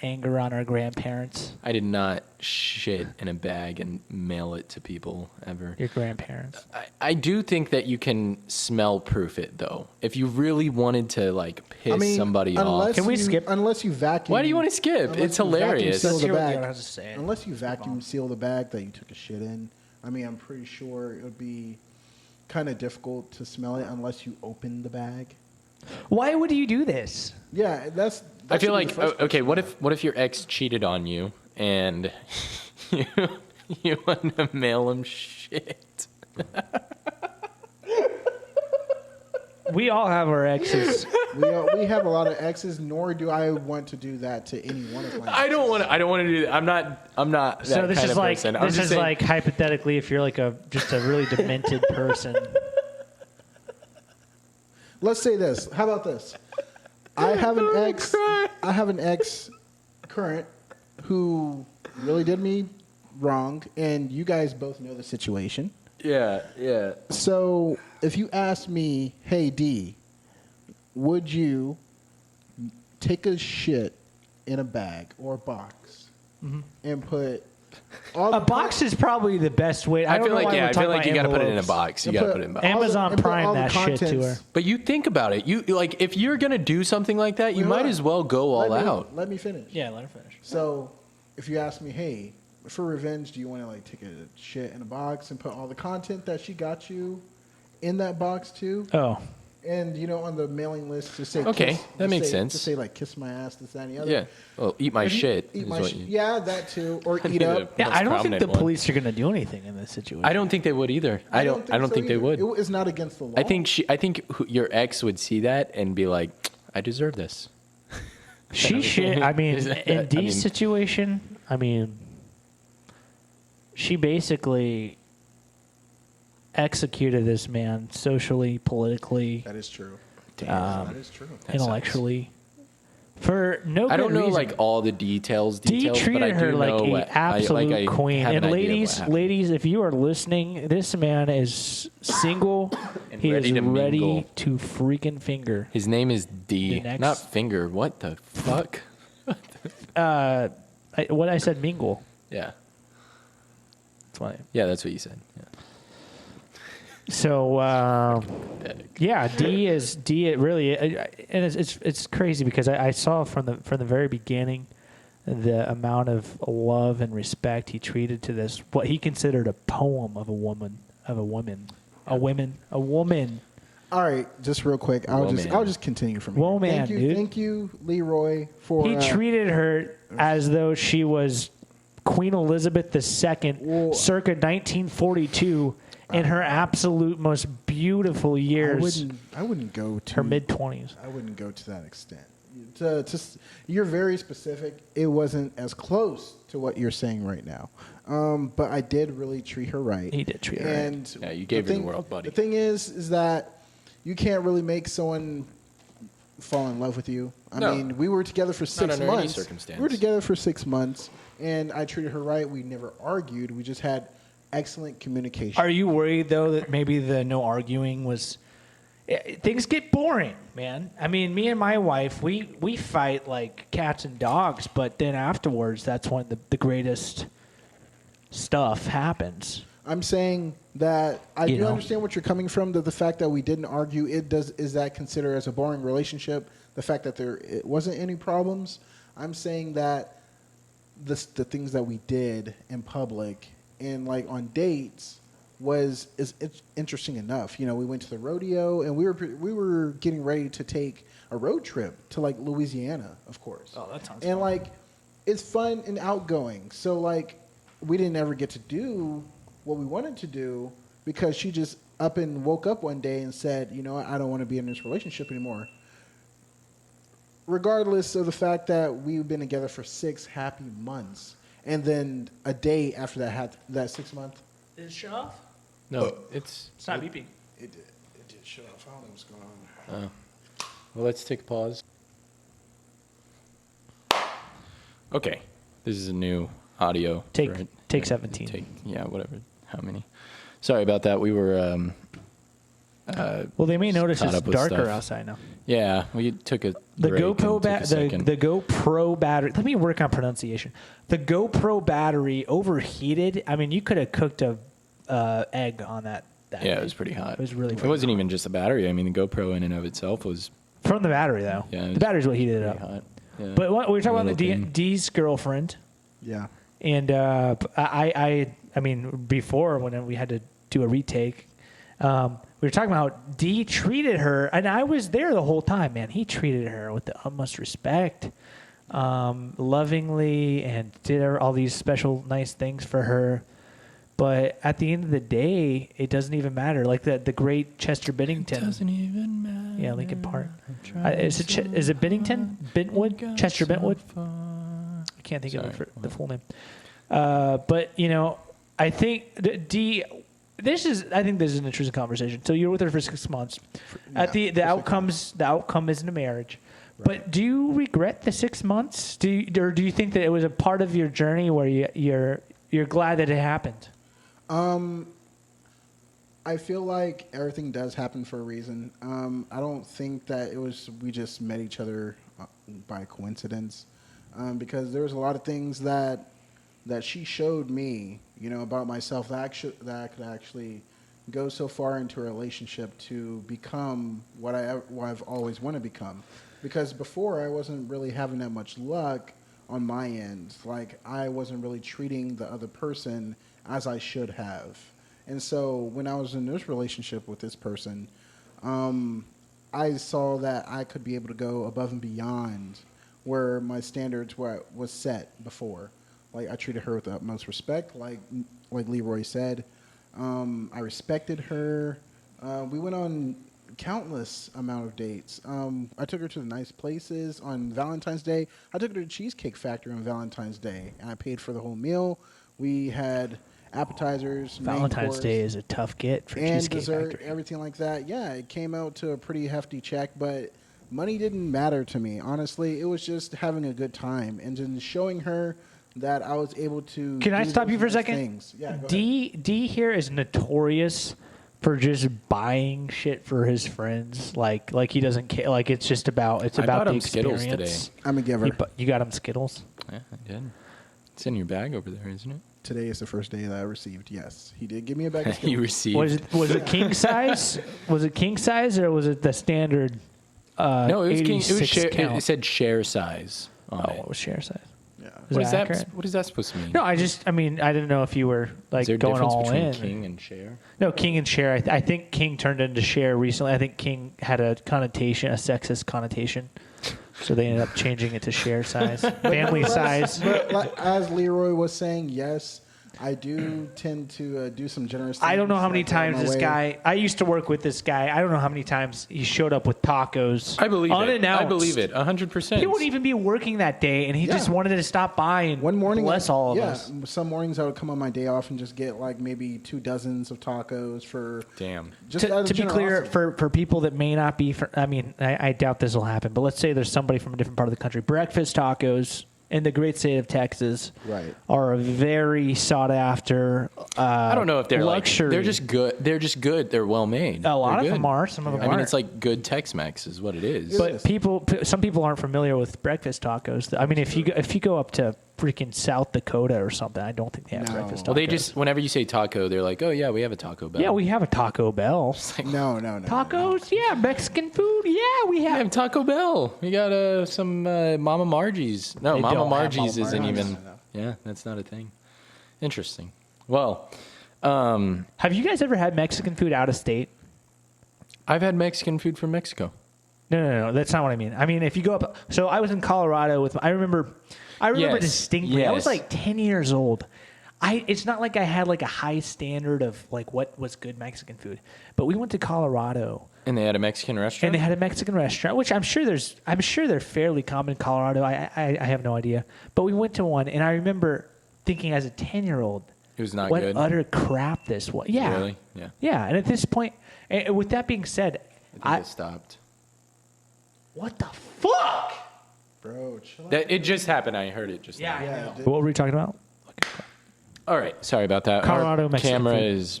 anger on our grandparents. I did not shit in a bag and mail it to people ever. Your grandparents. I do think that you can smell proof it, though. If you really wanted to, like, piss somebody off. Can we skip? Unless you vacuum. Why do you want to skip? unless It's you vacuum hilarious. seal Let's the hear what bag. Leon has to say. Unless you vacuum seal the bag that you took a shit in. I mean, I'm pretty sure it would be kind of difficult to smell it unless you open the bag. Why would you do this? Yeah, that's I feel should be like the first okay. question. What if your ex cheated on you and you want to mail him shit? We all have our exes. We have a lot of exes, nor do I want to do that to any one of my I don't want to do that. I'm not that So this kind is of like person. I'm this just is saying, like hypothetically, if you're like just a really demented person. Let's say this. How about this? I have an ex. I have an ex current who really did me wrong, and you guys both know the situation. yeah. So if you ask me, hey D, would you take a shit in a bag or a box and put all A box is probably the best way. I I don't feel know like why we're I feel talking like you about got to put it in a envelopes. box. You got to put it in a box. Amazon and put Prime all the that shit to contents- her. But you think about it. You like if you're gonna do something like that, you Wait, might hold on. as well go all out. Let me finish. Yeah, let her finish. So if you ask me, hey, for revenge, do you want to like take a shit in a box and put all the content that she got you in that box too? Oh, And you know, on the mailing list to say, Okay, kiss, that to makes say- sense. To say like, kiss my ass, this, that, and the other. Yeah. Well, eat my If you shit. Eat is my what shit. you- Yeah, that too. Or I eat need up. to- yeah. most I don't think the prominent one. police are going to do anything in this situation. I don't think they would either. I don't so think they either. would. It is not against the law. I think your ex would see that and be like, I deserve this. She should. I mean, Is that- in I Dee's mean- situation, I mean, she basically executed this man socially, politically, that is true. Damn. That is true. intellectually, for no. I don't good know reason. like all the details, Dee but I treated do her like know an what- absolute I queen. have an And idea of what happened. ladies, if you are listening, this man is single. And He ready is to ready mingle. to freaking finger. His name is D, The next- not finger. What the fuck? What I said, mingle. Yeah, That's why. yeah, that's what you said. Yeah. So Pathetic. yeah, D it really, and it's crazy because I saw from the very beginning the amount of love and respect he treated to this what he considered a poem of a woman. All right, just real quick. I'll just continue from here. Woman, dude. Thank you, Leroy, for He treated her as though she was Queen Elizabeth II, Well, circa 1942, in her absolute most beautiful years, I wouldn't go to her mid-20s. I wouldn't go to that extent. You're very specific. It wasn't as close to what you're saying right now, but I did really treat her right. He did treat her right. And Yeah, you gave her the world, buddy. The thing is that you can't really make someone fall in love with you. I No. mean, we were together for 6 under any months. circumstance. We were together for 6 months, and I treated her right. We never argued. We just had excellent communication. Are you worried though that maybe the no arguing was? Things get boring, man. I mean, me and my wife, we fight like cats and dogs, but then afterwards, that's when the greatest stuff happens. I'm saying that I You do know. understand what you're coming from. That the fact that we didn't argue, is that considered as a boring relationship? The fact that it wasn't any problems. I'm saying that the things that we did in public and like on dates it's interesting enough. You know, we went to the rodeo and we were getting ready to take a road trip to like Louisiana, of course. Oh, that sounds and fun. like it's fun and outgoing. So like we didn't ever get to do what we wanted to do because she just up and woke up one day and said, you know what, I don't want to be in this relationship anymore. Regardless of the fact that we've been together for 6 happy months, and then a day after that 6 month, Is it shut off? No, it's not beeping. it did shut off. I don't know what's going on. Well, let's take a pause. Okay, this is a new audio. Take for it. take 17. Yeah, whatever. How many? Sorry about that. We were Well, they may notice caught it's up with darker stuff. outside now. Yeah, we took a The break and GoPro took a second. the GoPro battery. Let me work on pronunciation. The GoPro battery overheated. I mean, you could have cooked a egg on that. Yeah, it was pretty hot. It was really. It wasn't even just the battery. I mean, the GoPro in and of itself was from the battery though. Yeah, it the was battery's what heated it pretty up. hot. Yeah. But what, we were talking about Little the thing. D's girlfriend, Yeah. and I mean, before when we had to do a retake, we were talking about how D treated her, and I was there the whole time. Man, he treated her with the utmost respect, lovingly, and did all these special nice things for her. But at the end of the day, it doesn't even matter. Like the great Chester Bennington. Doesn't even matter. Yeah, Lincoln Park. Is it Bennington? Bentwood? Chester Bentwood? I can't think of the full name. But you know, I think D. I think this is an interesting conversation. So you're with her for 6 months. The outcome isn't a marriage. Right. But do you regret the 6 months? Or do you think that it was a part of your journey where you're glad that it happened? I feel like everything does happen for a reason. I don't think that we just met each other by coincidence, because there was a lot of things that she showed me, you know, about myself that I could actually go so far into a relationship to become what I've always wanted to become. Because before I wasn't really having that much luck on my end. Like I wasn't really treating the other person as I should have. And so when I was in this relationship with this person, I saw that I could be able to go above and beyond where my standards was set before. Like I treated her with the utmost respect, like Leroy said. I respected her. We went on countless amount of dates. I took her to the nice places on Valentine's Day. I took her to the Cheesecake Factory on Valentine's Day, and I paid for the whole meal. We had appetizers, Valentine's Day is a tough get for and Cheesecake dessert, Factory. everything like that. Yeah, it came out to a pretty hefty check, but money didn't matter to me. Honestly, it was just having a good time and then showing her that I was able to. Can I stop you for a second? Things. Yeah, go ahead. D here is notorious for just buying shit for his friends. Like he doesn't care. Like it's just about I about bought the him experience. Skittles today. I'm a giver. You got him Skittles. Yeah, I did. It's in your bag over there, isn't it? Today is the first day that I received. Yes, he did give me a bag of You Skittles. received. Was it king size? Was it king size or was it the standard? No, it was king. It was 86 share, count? it said share size on Oh, it. it was share size. Yeah. Is What is that that? accurate? What is that supposed to mean? No, I didn't know if you were like is there a going difference all between in. king and share? No, king and share. I think king turned into share recently. I think king had a connotation, a sexist connotation. So they ended up changing it to share size, family size. But like, as Leroy was saying, yes, I do tend to do some generous things. I don't know how many like, out of times my this way. guy. I used to work with this guy. I don't know how many times he showed up with tacos. I believe it. unannounced. I believe it. 100%. He wouldn't even be working that day, and he just Yeah. wanted to stop by and One morning, bless all of yeah, us. some mornings I would come on my day off and just get like maybe 2 dozens of tacos for. Damn. Just out of To be clear, generosity. for people that may not be, I doubt this will happen, but let's say there's somebody from a different part of the country. Breakfast tacos in the great state of Texas Right. are a very sought after I don't know if they're luxury. like they're just good. They're just good. They're well made. A lot They're of good. them are. Some of them I mean, aren't. it's like good Tex-Mex is what it is. But some people aren't familiar with breakfast tacos. I mean, if you go up to freaking South Dakota or something, I don't think they have No. breakfast tacos. well, they just whenever you say taco, they're like, oh yeah, we have a Taco Bell. yeah, we have a Taco Bell. No. Tacos, yeah, Mexican food, yeah, we We have. have Taco Bell. We got some Mama Margie's. No, They Mama don't have Margie's Mama isn't Margie's. even. Yeah, that's not a thing. Interesting. Well, Have you guys ever had Mexican food out of state? I've had Mexican food from Mexico. No, that's not what I mean. I mean, if you go up, so I was in Colorado with. I remember Yes, distinctly. I was yes. like 10 years old. It's not like I had like a high standard of like what was good Mexican food, but we went to Colorado. And they had a Mexican restaurant. And they had a Mexican restaurant, which I'm sure they're fairly common in Colorado. I have no idea, but we went to one, and I remember thinking as a 10-year-old, It was not what good. utter crap this was. Yeah, Really? Yeah. yeah. And at this point, and with that being said, I think it stopped. what the fuck? Bro, chill out. It just happened. I heard it just now. Yeah, dude. What were we talking about? All right. Sorry about that. Colorado, Our Mexican camera food. is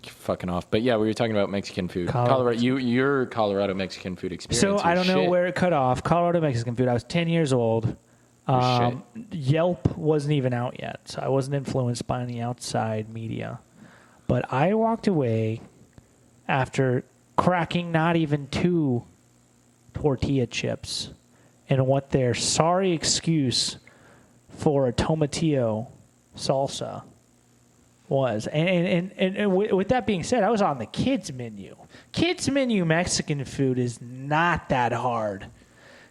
fucking off. But yeah, we were talking about Mexican food. Colorado. Your Colorado Mexican food experience. So I don't know shit. where it cut off. Colorado Mexican food. I was 10 years old. Yelp wasn't even out yet, so I wasn't influenced by any outside media. But I walked away after cracking not even 2 tortilla chips and what their sorry excuse for a tomatillo salsa was. And with that being said, I was on the kids menu. Kids menu Mexican food is not that hard.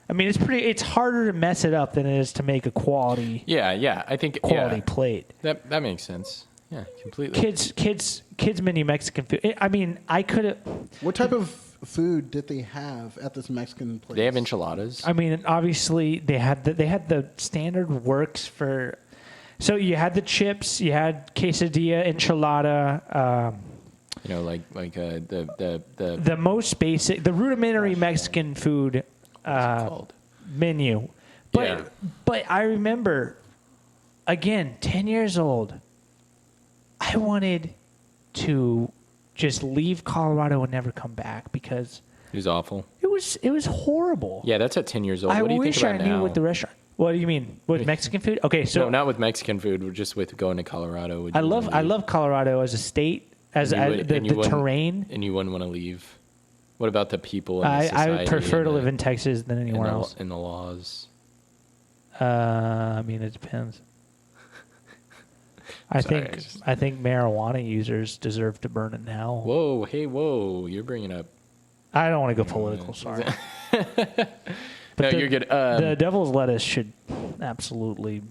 I mean, it's harder to mess it up than it is to make a quality I think quality plate. That makes sense. Yeah, completely. Kids menu Mexican food. I mean, I could have. What type of food did they have at this Mexican place? They have enchiladas. I mean, obviously they had the standard works for. So you had the chips, you had quesadilla, enchilada. The most basic, the rudimentary Mexican food menu. But I remember, again, 10 years old, I wanted to just leave Colorado and never come back because it was awful. It was horrible. Yeah, that's at 10 years old. What do you think about now? I wish I knew what the restaurant. What do you mean with Mexican food? Okay, so no, not with Mexican food. Just with going to Colorado. I love Colorado as a state, as the terrain. And you wouldn't want to leave. What about the people? And the I would prefer to live in Texas than anywhere else. In the laws. I mean, it depends. I think marijuana users deserve to burn in hell. Whoa! You're bringing up. I don't want to go political. Sorry. No, you're good. The devil's lettuce should absolutely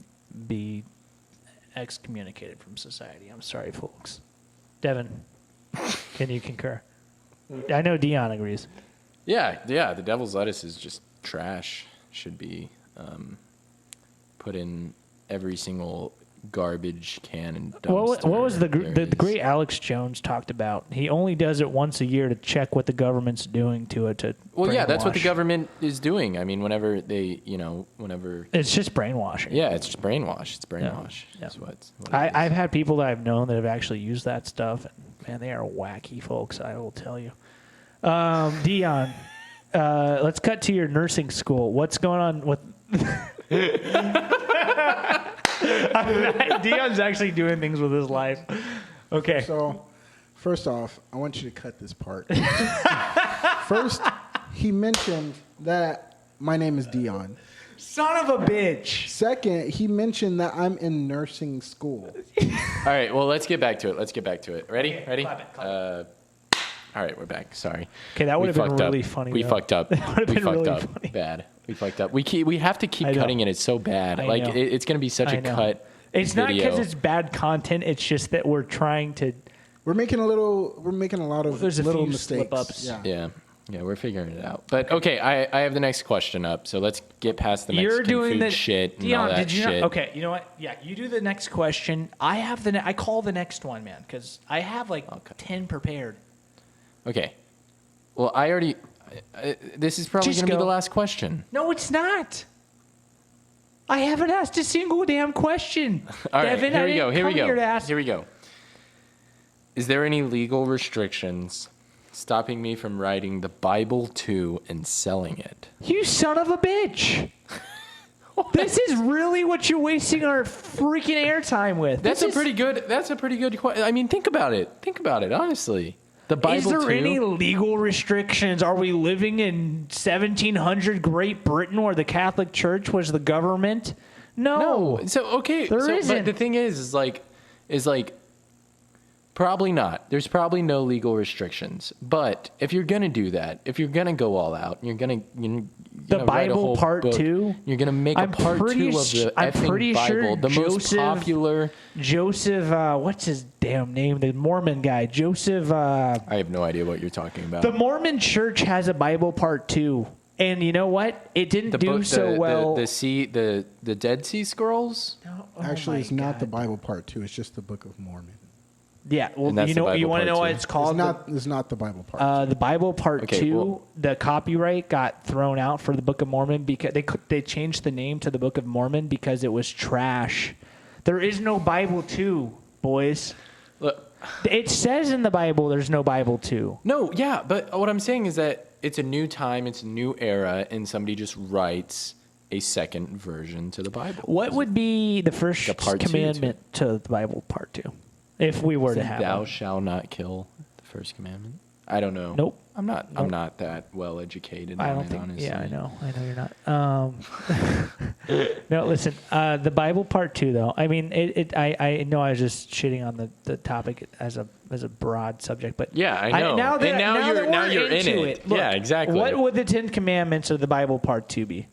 be excommunicated from society. I'm sorry, folks. Devon, can you concur? I know Dion agrees. Yeah. The devil's lettuce is just trash. Should be put in every single garbage can and dumpster. What was the great Alex Jones talked about? He only does it once a year to check what the government's doing to it. That's what the government is doing. I mean, whenever they, whenever it's just brainwashing. Yeah, it's just brainwash. It's brainwash. Yeah. That's what I've had people that I've known that have actually used that stuff, and man, they are wacky folks. I will tell you. Dion, let's cut to your nursing school. What's going on with? Dion's actually doing things with his life. Okay. So, first off, I want you to cut this part. First, he mentioned that my name is Dion. Son of a bitch. Second, he mentioned that I'm in nursing school. All right, well, let's get back to it. Ready? Okay, Ready? clap it. All right, we're back. Sorry. Okay, that would have been really funny. We fucked up. That would have been really funny. Bad. We fucked up. We have to keep cutting it. It's so bad. I Like know. it's going to be such a cut. It's video. not because it's bad content. It's just that we're trying to. We're making a lot of There's a little few mistakes. slip-ups. Yeah, we're figuring it out. But okay, I have the next question up. So let's get past the Mexican food shit and all Dion, that did you shit. not? Okay, you know what? Yeah, you do the next question. I have I call the next one, man, because I have 10 prepared. Okay. Well, I already. This is probably Just going to be go. the last question. No, it's not. I haven't asked a single damn question. All right, Devin, here we go. Here we go. Is there any legal restrictions stopping me from writing the Bible to and selling it? You son of a bitch. This is really what you're wasting our freaking airtime with. That's a pretty good question. I mean, think about it. Honestly. The Bible Is there too? any legal restrictions? Are we living in 1700 Great Britain where the Catholic Church was the government? No. So okay, There isn't. But the thing is probably not. There's probably no legal restrictions. But if you're gonna do that, if you're gonna go all out, you're gonna The write a Bible whole part book, 2? You're gonna make a part 2 of the effing Bible, the most popular. Joseph, what's his damn name? The Mormon guy, Joseph. I have no idea what you're talking about. The Mormon Church has a Bible part 2, and you know what? It didn't do so well. The Dead Sea Scrolls. Oh Actually, my it's not the God. Bible part 2. It's just the Book of Mormon. Yeah, well, And that's you the know, Bible you want to part know what 2. it's called? It's not the Bible part. The Bible part Okay, 2, well- the copyright got thrown out for the Book of Mormon because they changed the name to the Book of Mormon because it was trash. There is no Bible 2, boys. Look, It says in the Bible there's no Bible 2. No, yeah, but what I'm saying is that it's a new time, it's a new era, and somebody just writes a second version to the Bible. What would be the first Like a part 2 commandment to the Bible part 2? If we were to have Thou one. shalt not kill, the first commandment. I don't know. Nope. I'm not that well educated I on don't it, think. honestly. Yeah, I know you're not. No, listen. The Bible part 2, though. I mean, I know I was just shitting on the topic as a broad subject, but Yeah, I know. now that, And now you're in into it. look, Yeah, exactly. What would the 10 Commandments of the Bible part 2 be?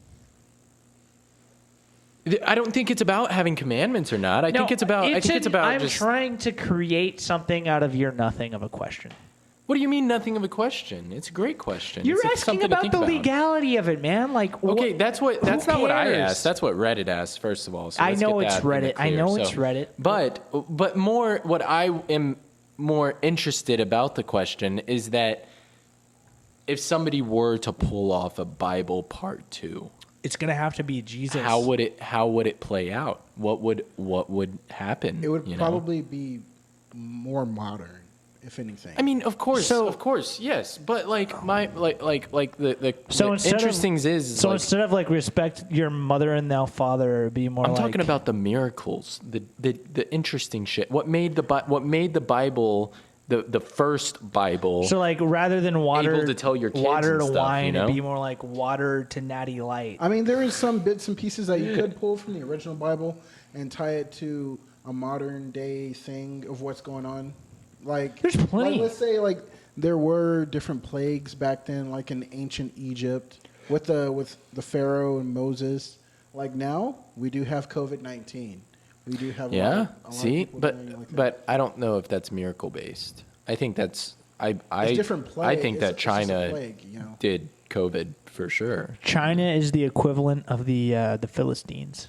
I don't think it's about having commandments or not. I think it's about I'm just. trying to create something out of your nothing of a question. What do you mean nothing of a question? It's a great question. You're It's asking something to about think the legality of it, man. Like, Okay, that's not what I cares? asked. That's what Reddit asked, first of all. So I let's know get it's that in the Reddit. I clear. know it's Reddit. But more what I am more interested about the question is that if somebody were to pull off a Bible part 2, It's gonna have to be Jesus. how would it play out? What would happen? It would you know? probably be more modern, if anything. I mean, of course, yes. But like the interesting is So like, instead of like respect your mother and thou father, it'd be more. I'm like, talking about the miracles, the interesting shit. What made the Bible the first Bible? So like rather than water able to tell your kids water and to stuff, wine, you know? it'd be more like water to natty light. I mean, there is some bits and pieces that you could pull from the original Bible and tie it to a modern day thing of what's going on. Like, There's plenty. Like, let's say like there were different plagues back then, like in ancient Egypt with the Pharaoh and Moses. Like now, we do have COVID-19. We do have Yeah. a lot of See, people doing like that. but I don't know if that's miracle based. I think that's It's different plague. I think that It's just a China plague, you know? did COVID for sure. China is the equivalent of the Philistines,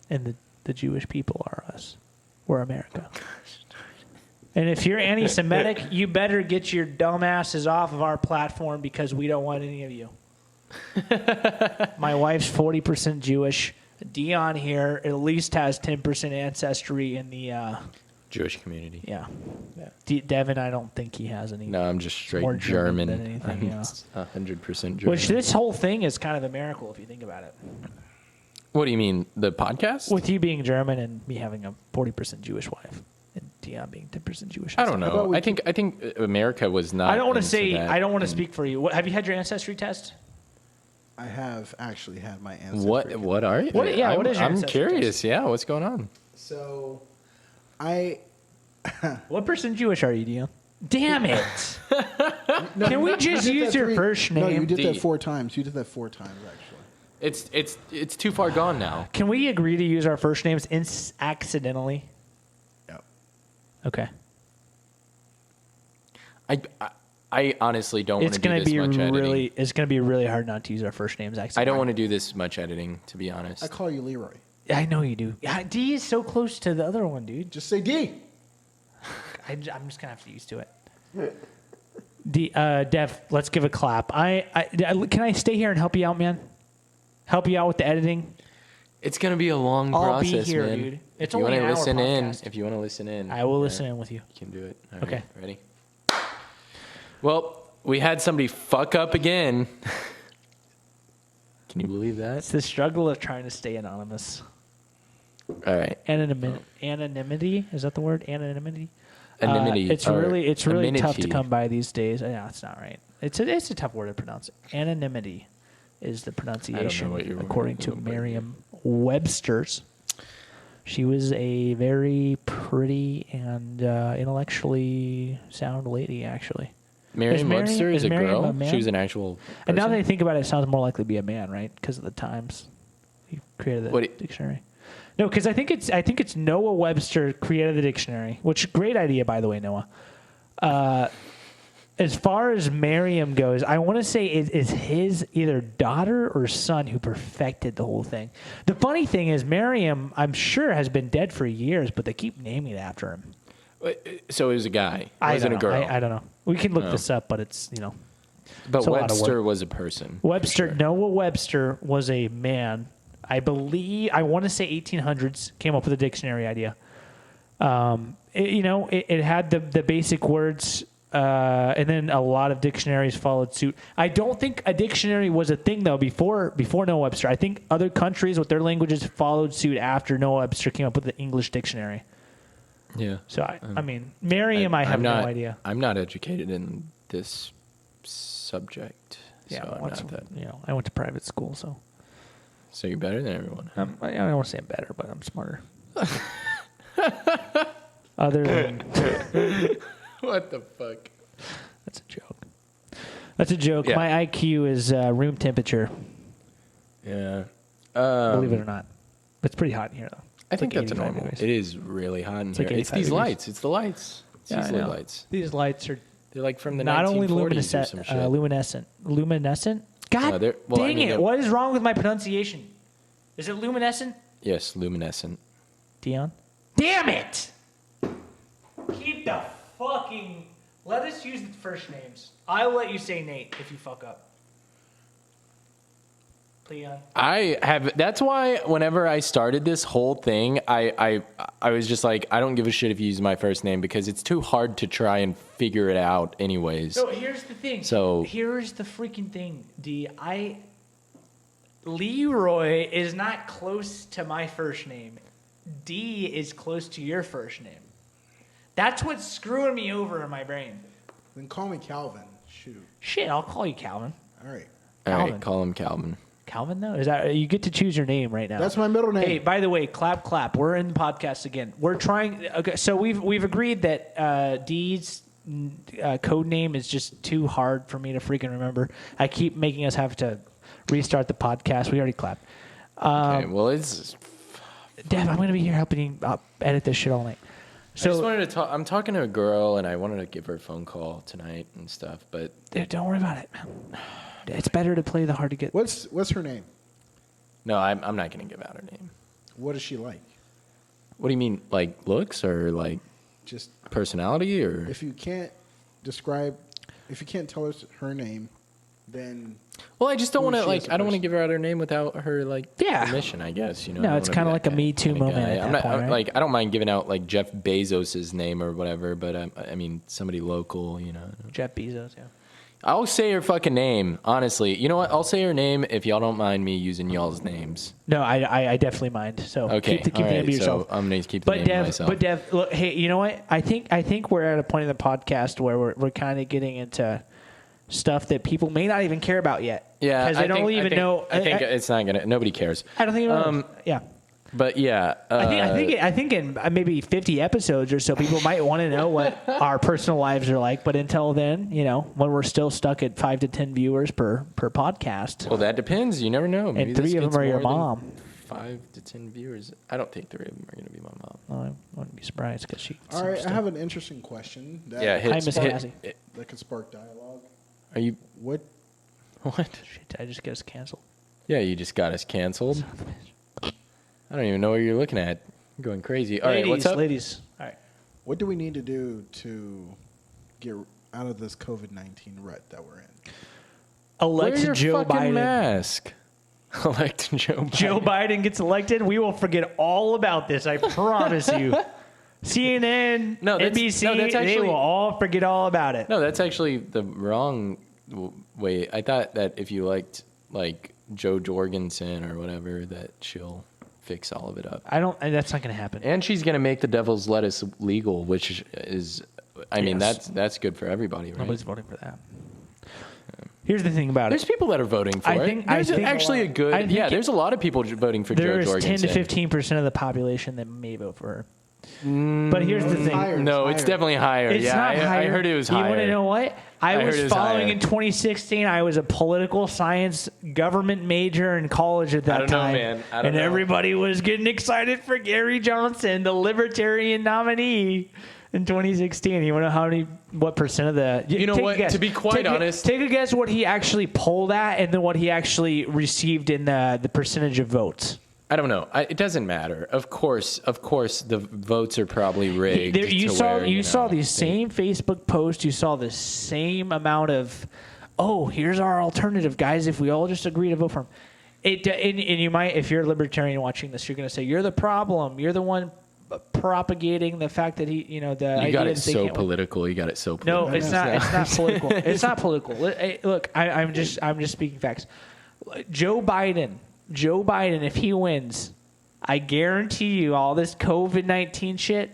and the Jewish people are us. We're America. And if you're anti-Semitic, you better get your dumbasses off of our platform because we don't want any of you. My wife's 40% Jewish. Dion here at least has 10% ancestry in the Jewish community. yeah. Devon, I don't think he has any. No, I'm just straight More German German. than anything, yeah. 100% German. Which this whole thing is kind of a miracle if you think about it. What do you mean, the podcast? With you being German and me having a 40% Jewish wife and Dion being 10% Jewish. I don't How about know. we I think America was not. I don't want to into say. that, I don't want to and speak for you. Have you had your ancestry test? I have actually had my ancestry. What are you? What is your I'm ancestry curious. test? Yeah, what's going on? So, I What percent Jewish are you, Dion? Damn it! no, Can we you just did use that your first No, name? you did that D. 4 times. You did that 4 times actually. It's too far gone now. Can we agree to use our first names accidentally? Yep. Okay. I honestly don't want It's to do gonna this be much editing. really. It's gonna be really hard not to use our first names accidentally. I don't want to do this much editing, to be honest. I call you Leroy. I know you do. Yeah, D is so close to the other one, dude. Just say D. I'm just gonna have to use to it. Dev, let's give a clap. Can I stay here and help you out, man? Help you out with the editing. It's gonna be a long I'll be process, here, man. dude. It's if you only want an to hour listen podcast. if you want to listen in, I will listen in with you. You can do it. All Okay. right, ready? Well, we had somebody fuck up again. Can you believe that? It's the struggle of trying to stay anonymous. All right. Anonymity, is that the word? Anonymity. Anonymity, It's or really tough to amenity. come by these days. Yeah, it's not right. It's a tough word to pronounce. Anonymity is the pronunciation what you're according to talking about. Merriam-Webster's. She was a very pretty and intellectually sound lady, actually. Merriam-Webster is a Merriam girl. a man? She was an actual. And now that person? I think about it, it sounds more likely to be a man, right? Because of the times he created the What dictionary. No, because I think it's Noah Webster created the dictionary, which great idea, by the way, Noah. As far as Merriam goes, I want to say it is his either daughter or son who perfected the whole thing. The funny thing is, Merriam, I'm sure, has been dead for years, but they keep naming it after him. So it was a guy. It I wasn't a don't know. girl. I don't know. We can look No. this up, but it's But it's a lot of Webster work. was a person. for Webster, sure. Noah Webster was a man. I believe, I want to say 1800s, came up with a dictionary idea. it had the basic words, and then a lot of dictionaries followed suit. I don't think a dictionary was a thing, though, before Noah Webster. I think other countries with their languages followed suit after Noah Webster came up with the English dictionary. Yeah. So, I mean, Merriam, I have no idea. I'm not educated in this subject. Yeah, so I'm not that. I went to private school, so. So you're better than everyone. I don't want to say I'm better, but I'm smarter. Other than... What the fuck? That's a joke. That's a joke. Yeah. My IQ is room temperature, Yeah. believe it or not. It's pretty hot in here, though. I think like that's 85 normal. degrees. It is really hot in It's here. like It's 85 these degrees. lights. It's the lights. It's Yeah, these I little know. lights. These lights are They're like from the not only 1940s or some shit. luminescent. Luminescent? God Well, I dang mean, it. What is wrong with my pronunciation? Is it luminescent, Yes, luminescent. Dion? Damn it! Keep the fucking... Let us use the first names. I'll let you say Nate if you fuck up. Leon. I have. That's why whenever I started this whole thing, I was just like, I don't give a shit if you use my first name because it's too hard to try and figure it out, anyways. So here's the thing. So- here's the freaking thing, D. Leroy is not close to my first name. D is close to your first name. That's what's screwing me over in my brain. Then call me Calvin. Shoot. Shit, I'll call you Calvin. All right. All Calvin. right, call him Calvin. Calvin, though? Is that you get to choose your name right now? That's my middle name. Hey, by the way, clap. We're in the podcast again. We're trying. Okay, so we've agreed that D's code name is just too hard for me to freaking remember. I keep making us have to restart the podcast. We already clapped. Okay, well, it's. Dev, I'm going to be here helping you edit this shit all night. I just So wanted to talk. I'm talking to a girl, and I wanted to give her a phone call tonight and stuff. But dude, don't worry about it, man. It's better to play the hard to get. What's her name? no, I'm not going to give out her name. What is she like? What do you mean, like looks or like Just personality or? if you can't tell us her name, then Well, I just don't who want to she like. as a I don't want to person. give her out her name without her like Yeah. permission. I guess you know. No, I don't it's wanna kinda be like a that Me Too kinda moment guy. at I'm that not point, right? like I don't mind giving out like Jeff Bezos's name or whatever, but I mean somebody local. You know. Jeff Bezos, yeah. I'll say her fucking name. Honestly, you know what? I'll say her name if y'all don't mind me using y'all's names. No, I definitely mind. So Okay. keep the all name right, to yourself. So I'm gonna keep the But name to Dev, myself. look, hey, you know what? I think we're at a point in the podcast where we're kind of getting into stuff that people may not even care about yet. Yeah, because they don't even know. I think it's not gonna. Nobody cares. I don't think. Yeah, But yeah, I think in maybe 50 episodes or so, people might want to know what our personal lives are like. But until then, when we're still stuck at 5 to 10 viewers per podcast, Well, that depends. You never know. Maybe and 3 this of them gets are your more than mom. 5 to 10 viewers. I don't think 3 of them are going to be my mom. Well, I wouldn't be surprised because she. all right. I have an interesting question that Yeah, Hi, Miss Cassie. that could spark dialogue. Are you What what? Shit, did I just get us canceled? Yeah, you just got us canceled. I don't even know what you're looking at. You're going crazy. All right, what's up? Ladies. All right. What do we need to do to get out of this COVID-19 rut that we're in? Elect Wear your Joe fucking Biden. mask. Elect Joe Biden. Joe Biden gets elected, we will forget all about this. I promise you. CNN, No, that's- NBC, no, that's they actually- will all forget all about it. No, that's actually the wrong way. I thought that if you liked like Joe Jorgensen or whatever, that she'll fix all of it up. That's not going to happen. And she's going to make the devil's lettuce legal, which is, I mean, Yes. that's good for everybody, right? Nobody's voting for that. Here's the thing about There's it. people that are voting for I it. think- There's I think- actually a good, I think yeah, it- there's a lot of people voting for Joe There is Jorgensen. 10 to 15% of the population that may vote for her. Mm, But here's the It's thing. higher. No, it's definitely higher. It's yeah, not higher. I heard it was You higher. want to know what? I heard was it was following higher. in 2016. I was a political science government major in college at that I don't know, time. man. I don't and know. everybody was getting excited for Gary Johnson, the libertarian nominee in 2016. You want to know what percent of the... You know take a what? guess. To be quite honest- Take a guess what he actually polled at and then what he actually received in the percentage of votes. I don't know. It doesn't matter. Of course, the votes are probably rigged. You to saw where, you saw know, the same Facebook post. You saw the same amount of, here's our alternative, guys. If we all just agree to vote for him, and you might, if you're a libertarian watching this, you're going to say you're the problem. You're the one propagating the fact that he, the You idea got it that they so can't- political. You got it so political. No, it's not. It's not political. It's not political. Look, I'm just speaking facts. Joe Biden, if he wins, I guarantee you all this COVID-19 shit.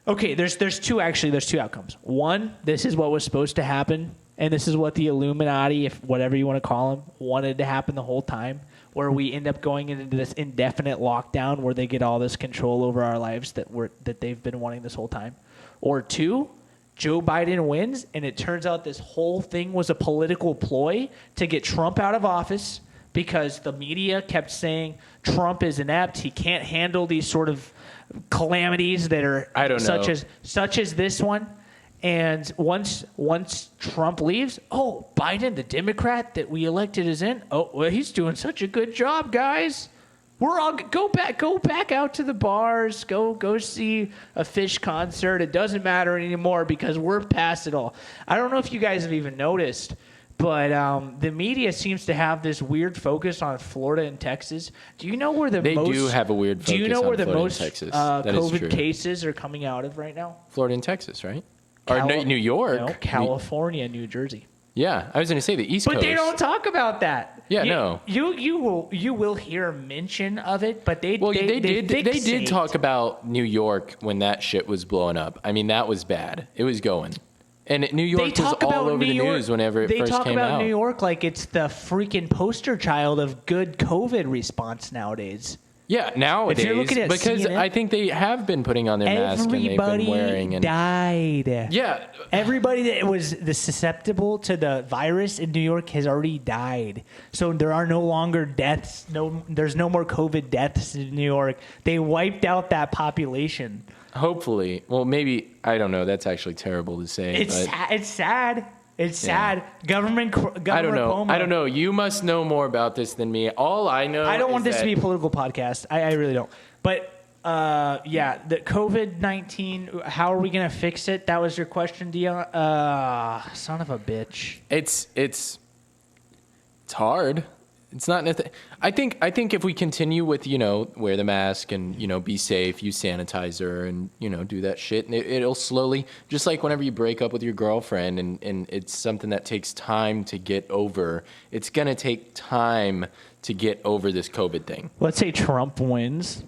Okay, there's two outcomes. One, this is what was supposed to happen, and this is what the Illuminati, if whatever you want to call them, wanted to happen the whole time, where we end up going into this indefinite lockdown where they get all this control over our lives that they've been wanting this whole time. Or two, Joe Biden wins, and it turns out this whole thing was a political ploy to get Trump out of office because the media kept saying Trump is inept. He can't handle these sort of calamities that are such as this one. And once Trump leaves, Biden, the Democrat that we elected, is in. Oh, well, he's doing such a good job, guys. We're all go back out to the bars, go see a Fish concert. It doesn't matter anymore because we're past it all. I don't know if you guys have even noticed, but the media seems to have this weird focus on Florida and Texas. Do you know where They do have a weird focus Do you know on where the Florida most and Texas. That is true. COVID cases are coming out of right now? Florida and Texas, right? Or New York. No, California, New Jersey. Yeah, I was going to say the East Coast. But they don't talk about that. Yeah, no. You will hear mention of it, but they did talk about New York when that shit was blowing up. I mean, that was bad. It was going. And New York was all over the news whenever it first came out. They talk about New York like it's the freaking poster child of good COVID response nowadays. Yeah, nowadays, if you're looking at because CNN, I think they have been putting on their mask and they've been wearing. Died. Yeah. Everybody that was susceptible to the virus in New York has already died. So there are no longer deaths. There's no more COVID deaths in New York. They wiped out that population. Hopefully. Well, maybe, I don't know. That's actually terrible to say. It's sad. It's sad. Government I don't know. Cuomo. I don't know. You must know more about this than me. All I know I don't want this that to be a political podcast. I really don't. But the COVID-19, how are we going to fix it? That was your question, Dion. Son of a bitch. It's hard. It's not nothing. I think if we continue with, wear the mask and, be safe, use sanitizer and, do that shit, and it'll slowly, just like whenever you break up with your girlfriend and it's something that takes time to get over, it's going to take time to get over this COVID thing. Let's say Trump wins.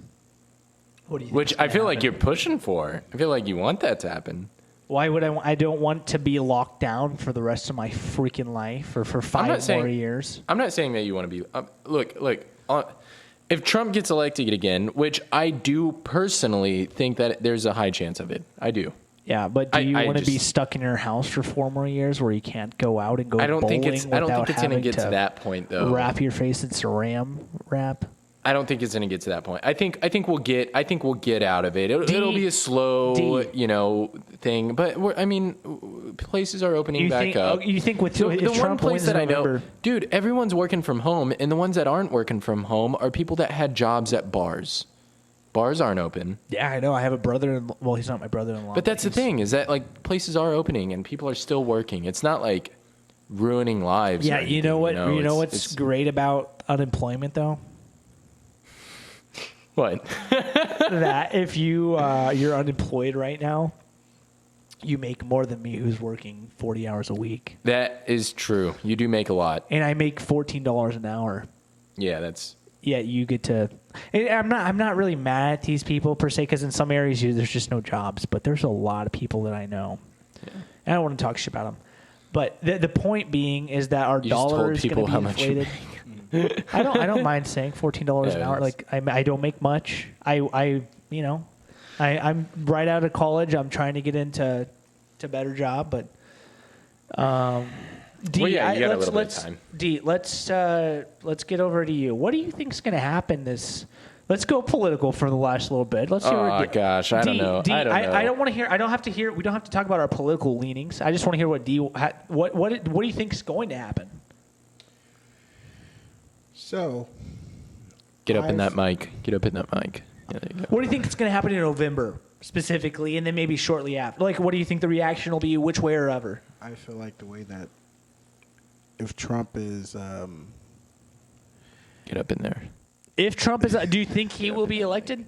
What do you think? Which I feel like you're pushing for. I feel like you want that to happen. Why would I don't want to be locked down for the rest of my freaking life or for 5 more years. I'm not saying that you want to be. Look. If Trump gets elected again, which I do personally think that there's a high chance of it. I do. Yeah, but do you want to be stuck in your house for 4 more years where you can't go out and go bowling? I don't think it's going to get to that point, though. Wrap your face in Saran wrap. I don't think it's going to get to that point. I think we'll get out of it. It'll be a slow, thing. But places are opening back up. You think with the if one Trump place wins that November, I know, dude, everyone's working from home, and the ones that aren't working from home are people that had jobs at bars. Bars aren't open. Yeah, I know. I have a brother. Well, he's not my brother-in-law. But that's the thing is that places are opening and people are still working. It's not like ruining lives. Yeah, you know what? You know what's great about unemployment though? What? That if you're unemployed right now, you make more than me who's working 40 hours a week. That is true. You do make a lot. And I make $14 an hour. Yeah, you get to. I'm not really mad at these people per se because in some areas there's just no jobs, but there's a lot of people that I know. Yeah. And I don't want to talk shit about them. But the point being is that our dollar is going to be inflated. I don't mind saying $14 an hour. Like I don't make much. I'm right out of college. I'm trying to get into better job, but D, you got a little bit of time. D, let's get over to you. What do you think's going to happen Let's go political for the last little bit. Let's hear I don't know. I don't want to hear. I don't have to hear. We don't have to talk about our political leanings. I just want to hear what do you think is going to happen? So, get up in that mic. Get up in that mic. Yeah, there you go. What do you think is going to happen in November specifically, and then maybe shortly after? Like, what do you think the reaction will be, which way or ever? I feel like the way that if Trump is, get up in there. If Trump is, do you think he will be elected?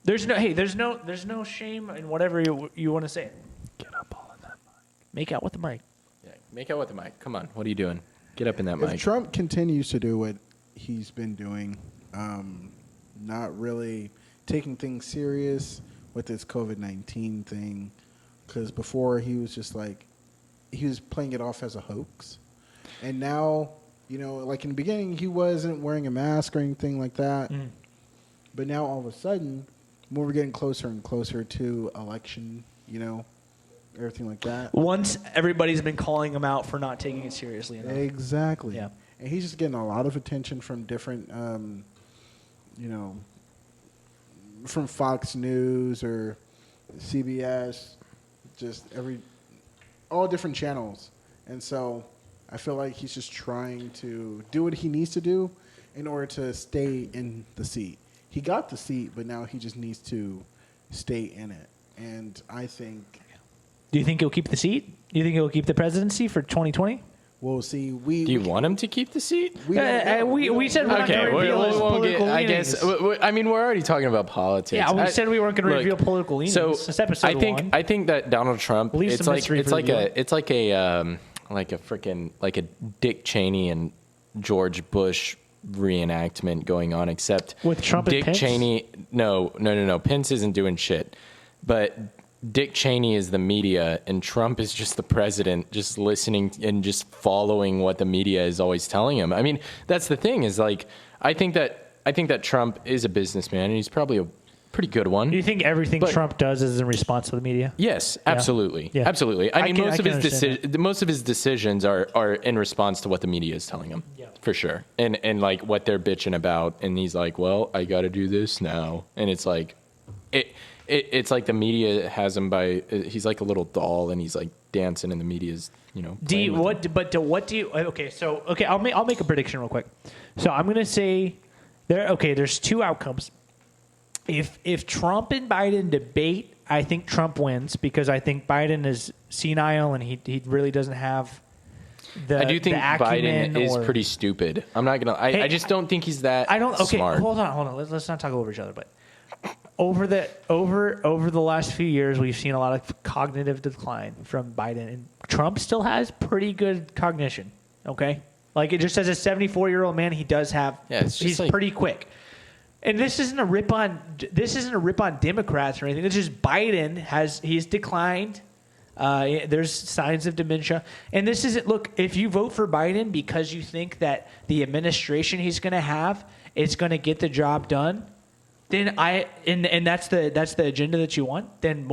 There's no shame in whatever you want to say. Get up all in that mic. Make out with the mic. Yeah, make out with the mic. Come on. What are you doing? Get up in that If mic. Trump continues to do what he's been doing, not really taking things serious with this COVID-19 thing, because before he was just like, he was playing it off as a hoax. And now, like in the beginning, he wasn't wearing a mask or anything like that. Mm. But now all of a sudden, when we're getting closer and closer to election, everything like that. Once everybody's been calling him out for not taking it seriously enough. Exactly. Yeah. And he's just getting a lot of attention from different, from Fox News or CBS, just all different channels. And so I feel like he's just trying to do what he needs to do in order to stay in the seat. He got the seat, but now he just needs to stay in it. And I think... Do you think he'll keep the seat? Do you think he'll keep the presidency for 2020? We'll see. Do you want him to keep the seat? We said we're not going to reveal his political leanings. I mean, we're already talking about politics. Yeah, we said we weren't going to reveal political leanings. So it's episode one. I think that Donald Trump, it's like a Dick Cheney and George Bush reenactment going on, except with Trump Dick and Pence? Cheney. No. Pence isn't doing shit, but Dick Cheney is the media, and Trump is just the president, just listening and just following what the media is always telling him. I mean, that's the thing is like, I think that Trump is a businessman, and he's probably a pretty good one. Do you think everything Trump does is in response to the media? Yes, absolutely. Yeah. Absolutely. I mean, most of his decisions are in response to what the media is telling him. Yeah. For sure. And like what they're bitching about, and he's like, "Well, I got to do this now." And it's like it's like the media has him by he's like a little doll, and he's like dancing, and the media's, I'll make a prediction real quick. So I'm going to say there's two outcomes. If Trump and Biden debate, I think Trump wins because I think Biden is senile and he really doesn't have the. I do think Biden is pretty stupid. I'm not gonna. I just don't think he's that. Smart. Hold on. Let's not talk over each other. But over the last few years, we've seen a lot of cognitive decline from Biden, and Trump still has pretty good cognition. Okay, like it just as a 74-year-old man, he does have. Yeah, he's pretty quick. And this isn't a rip on Democrats or anything. It's just Biden he's declined. There's signs of dementia. And this isn't, look, if you vote for Biden because you think that the administration he's going to have is going to get the job done, then and that's the agenda that you want, then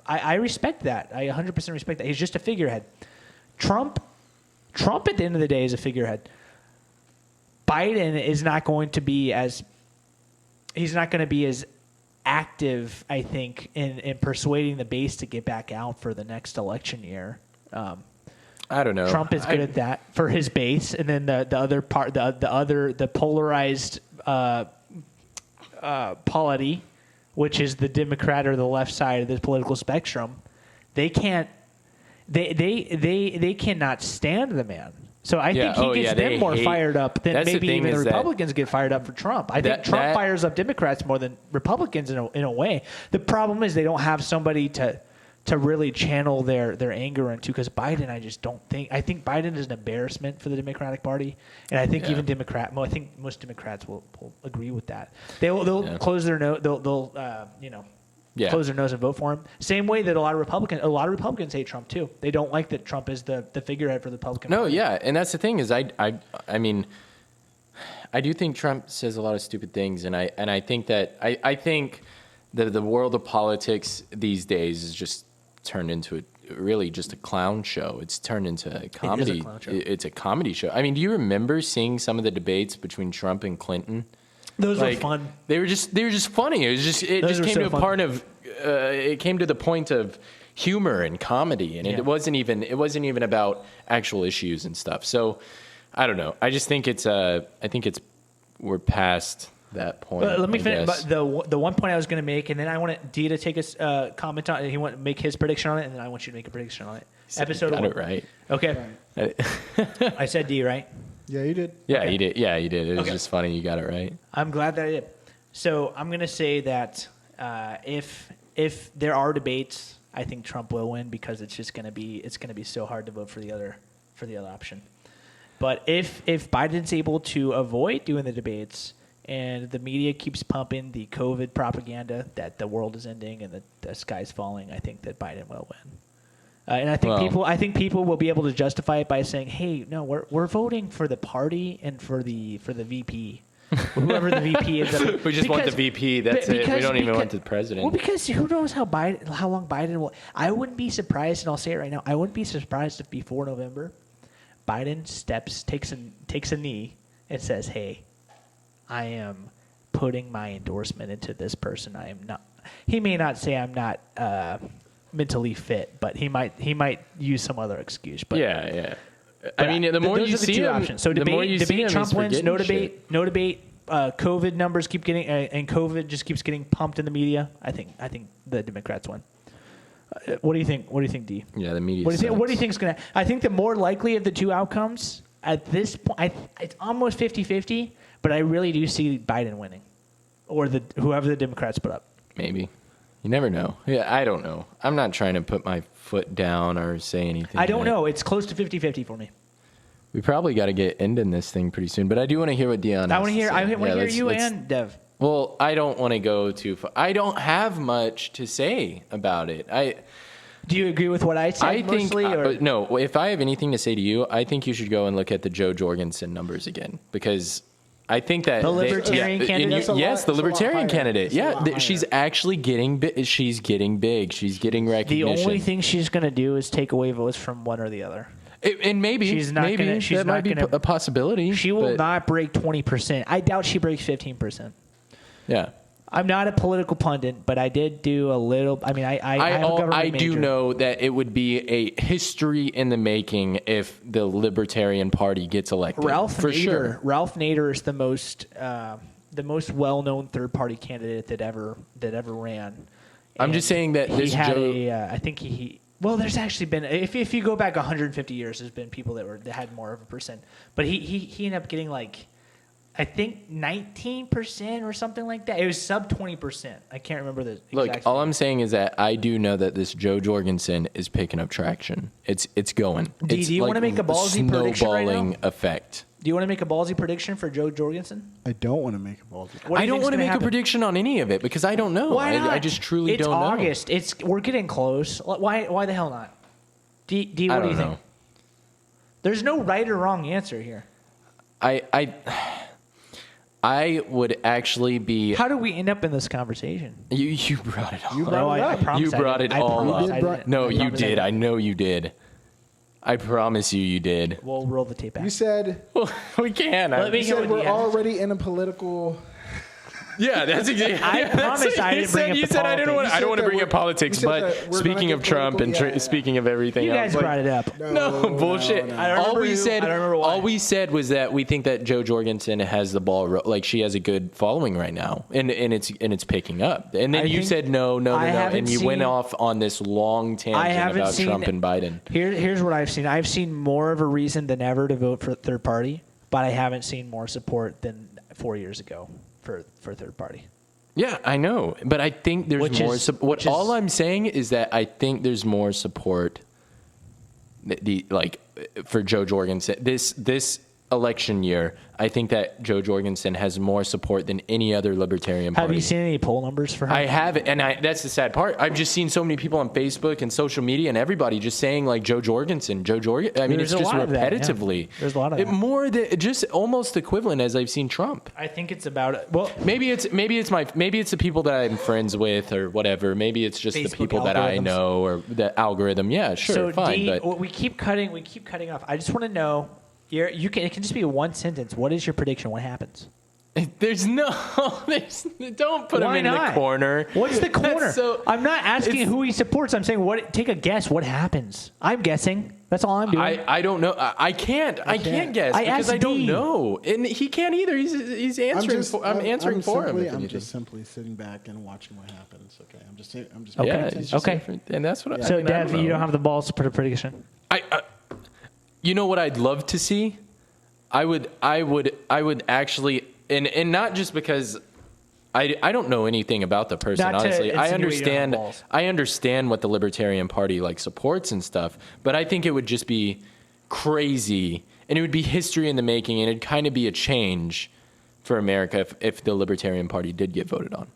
I respect that. I 100% respect that. He's just a figurehead. Trump at the end of the day is a figurehead. Biden is not going to be as active, I think, in persuading the base to get back out for the next election year. I don't know. Trump is good at that for his base, and then the other part, the polarized polity, which is the Democrat or the left side of the political spectrum, they cannot stand the man. So I think he gets them more fired up than maybe even the Republicans get fired up for Trump. I think Trump fires up Democrats more than Republicans in a way. The problem is they don't have somebody to really channel their anger into, because Biden, I think Biden is an embarrassment for the Democratic Party, and I think I think most Democrats will agree with that. They'll close their nose. Close their nose and vote for him. Same way that a lot of Republicans hate Trump too. They don't like that Trump is the figurehead for the Republican Party. Yeah, and that's the thing is I mean, I do think Trump says a lot of stupid things, and I think that I think that the world of politics these days is just turned into really just a clown show. It's turned into a comedy. It is a clown show. It's a comedy show. I mean, do you remember seeing some of the debates between Trump and Clinton? Those were fun. They were just funny. It came to the point of humor and comedy, and it wasn't even about actual issues and stuff. So I don't know. I just think we're past that point. Let me finish. But the one point I was going to make, and then I want D to take a comment on it. He want to make his prediction on it, and then I want you to make a prediction on it. Episode 1. Got it right. Okay. Right. I said D, right? Yeah, you did. Yeah, you did. It was just funny. You got it right. I'm glad that I did. So I'm going to say that If there are debates, I think Trump will win because it's going to be so hard to vote for the other option. But if Biden's able to avoid doing the debates and the media keeps pumping the COVID propaganda that the world is ending and the sky's falling, I think that Biden will win. And I think people will be able to justify it by saying, "Hey, no, we're voting for the party and for the VP, whoever the VP is." We just want the VP. That's it. We don't even want the president. Well, because who knows how long Biden will? I wouldn't be surprised, and I'll say it right now. I wouldn't be surprised if before November, Biden takes a knee and says, "Hey, I am putting my endorsement into this person. I am not." He may not say I'm not mentally fit, but he might use some other excuse. But yeah. I mean, the more you see him, options. So debate Trump wins. No debate. COVID numbers keep getting, and COVID just keeps getting pumped in the media. I think the Democrats win. What do you think? What do you think, D? Yeah, the media. What do you think is going to? I think the more likely of the two outcomes at this point, it's almost 50-50, but I really do see Biden winning, or whoever the Democrats put up. Maybe. You never know. Yeah, I don't know. I'm not trying to put my foot down or say anything. I don't know. It's close to 50-50 for me. We probably got to get ending this thing pretty soon, but I do want to hear what Dion has to say. I want to hear you and Dev. Well, I don't want to go too far. I don't have much to say about it. Do you agree with what I said mostly? No, if I have anything to say to you, I think you should go and look at the Joe Jorgensen numbers again, because I think that the libertarian candidate. Yes, the libertarian candidate. Yeah, she's actually getting big. She's getting big. She's getting recognition. The only thing she's going to do is take away votes from one or the other. And maybe that might be a possibility. She will not break 20%. I doubt she breaks 15%. Yeah. I'm not a political pundit, but I did do a little. I mean, I do know that it would be a history in the making if the Libertarian Party gets elected. Ralph Nader is the most well-known third-party candidate that ever ran. I'm just saying that he had I think he. Well, there's actually been if you go back 150 years, there's been people that had more of a percent, but he ended up getting like, I think 19% or something like that. It was sub 20%. I can't remember the exact. Look, all I'm saying is that I do know that this Joe Jorgensen is picking up traction. It's going. Do you want to make a ballsy prediction right now? Snowballing effect. Do you want to make a ballsy prediction for Joe Jorgensen? I don't want to make a ballsy prediction. I don't want to make a prediction on any of it because I don't know. Why not? I just truly don't know. It's August. We're getting close. Why the hell not? What do you think? There's no right or wrong answer here. I would actually be. How do we end up in this conversation? You brought it all. You brought it all up. No, you did. I know you did. I promise you did. We'll roll the tape back. You said. Well, we can. You said we're already in a political. Yeah, that's exactly. I promise I didn't bring up You said I don't want to bring up politics, but speaking of Trump and speaking of everything else, you guys brought it up. No, bullshit. All we said was that we think that Joe Jorgensen has the ball, like she has a good following right now, and it's picking up. And then you said no, and you went off on this long tangent about Trump and Biden. Here's what I've seen. I've seen more of a reason than ever to vote for third party, but I haven't seen more support than 4 years ago. For third party. Yeah, I know, but I think there's more support. All I'm saying is that I think there's more support for Joe Jorgensen this election year. I think that Joe Jorgensen has more support than any other Libertarian party. Have you seen any poll numbers for her? I haven't, and that's the sad part. I've just seen so many people on Facebook and social media and everybody just saying like Joe Jorgensen. I mean, it's just repetitively. There's a lot of that. More than just almost equivalent as I've seen Trump. I think it's about well, maybe it's the people that I'm friends with or whatever. Maybe it's just Facebook the people that I know or the algorithm. Yeah, sure, so fine. But we keep cutting off. I just want to know. It can just be one sentence. What is your prediction? What happens? Don't put him in the corner. What's the corner? I'm not asking who he supports. I'm saying take a guess. What happens? I'm guessing. That's all I'm doing. I don't know. I can't guess because I don't know, and he can't either. He's answering. I'm answering for him. I'm just simply sitting back and watching what happens. Okay. I'm just. Okay. And that's what. So, Dev, you don't have the balls to put a prediction. You know what I'd love to see? I would actually, and not just because I don't know anything about the person, Not to honestly. insinuate your own balls. I understand what the Libertarian Party like supports and stuff, but I think it would just be crazy, and it would be history in the making, and it'd kind of be a change for America if the Libertarian Party did get voted on,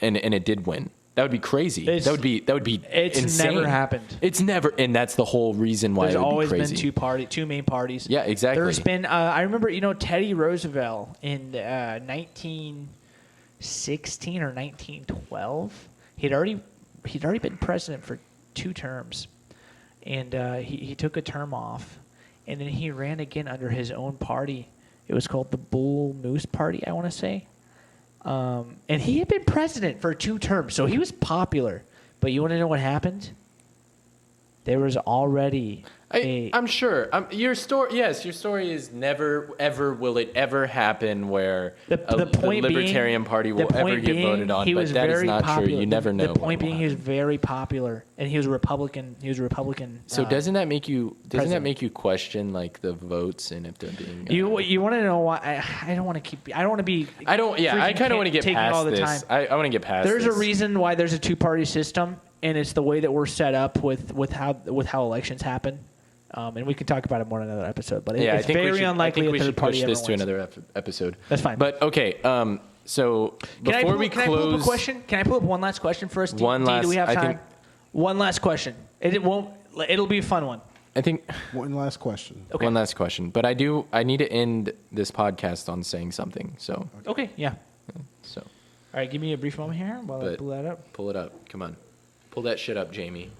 and it did win. That would be crazy. That would be It's insane. never happened. It's never, and that's the whole reason why There's it would always be crazy. been two main parties. Yeah, exactly. There's been I remember Teddy Roosevelt in 1916 or 1912. He'd already been president for 2 terms, and he took a term off, and then he ran again under his own party. It was called the Bull Moose Party, I want to say. And he had been president for 2 terms, so he was popular. But you want to know what happened? There was already I'm sure. Your story is never, ever will it ever happen where the Libertarian Party will ever get voted on. But that is not true. You never know. The point being, he was very popular, and he was a Republican. So doesn't that make you question like the votes and if they're being? You want to know why? I don't want to keep. I don't want to be. I don't. Yeah, I kind of want to get taking past all the this. time. I want to get past. There's this. a reason why there's a 2-party system, and it's the way that we're set up with how elections happen. And we can talk about it more in another episode. But it's very unlikely a third party ever wins. I think we should push this to another episode. That's fine. But okay. So before we close, can I pull up a question? Can I pull up one last question for us? Do we have time? One last question. It won't. It'll be a fun one. I think One last question. Okay. One last question. But I need to end this podcast on saying something. So okay, yeah. So all right, give me a brief moment here while I pull that up. Pull it up. Come on, pull that shit up, Jamie.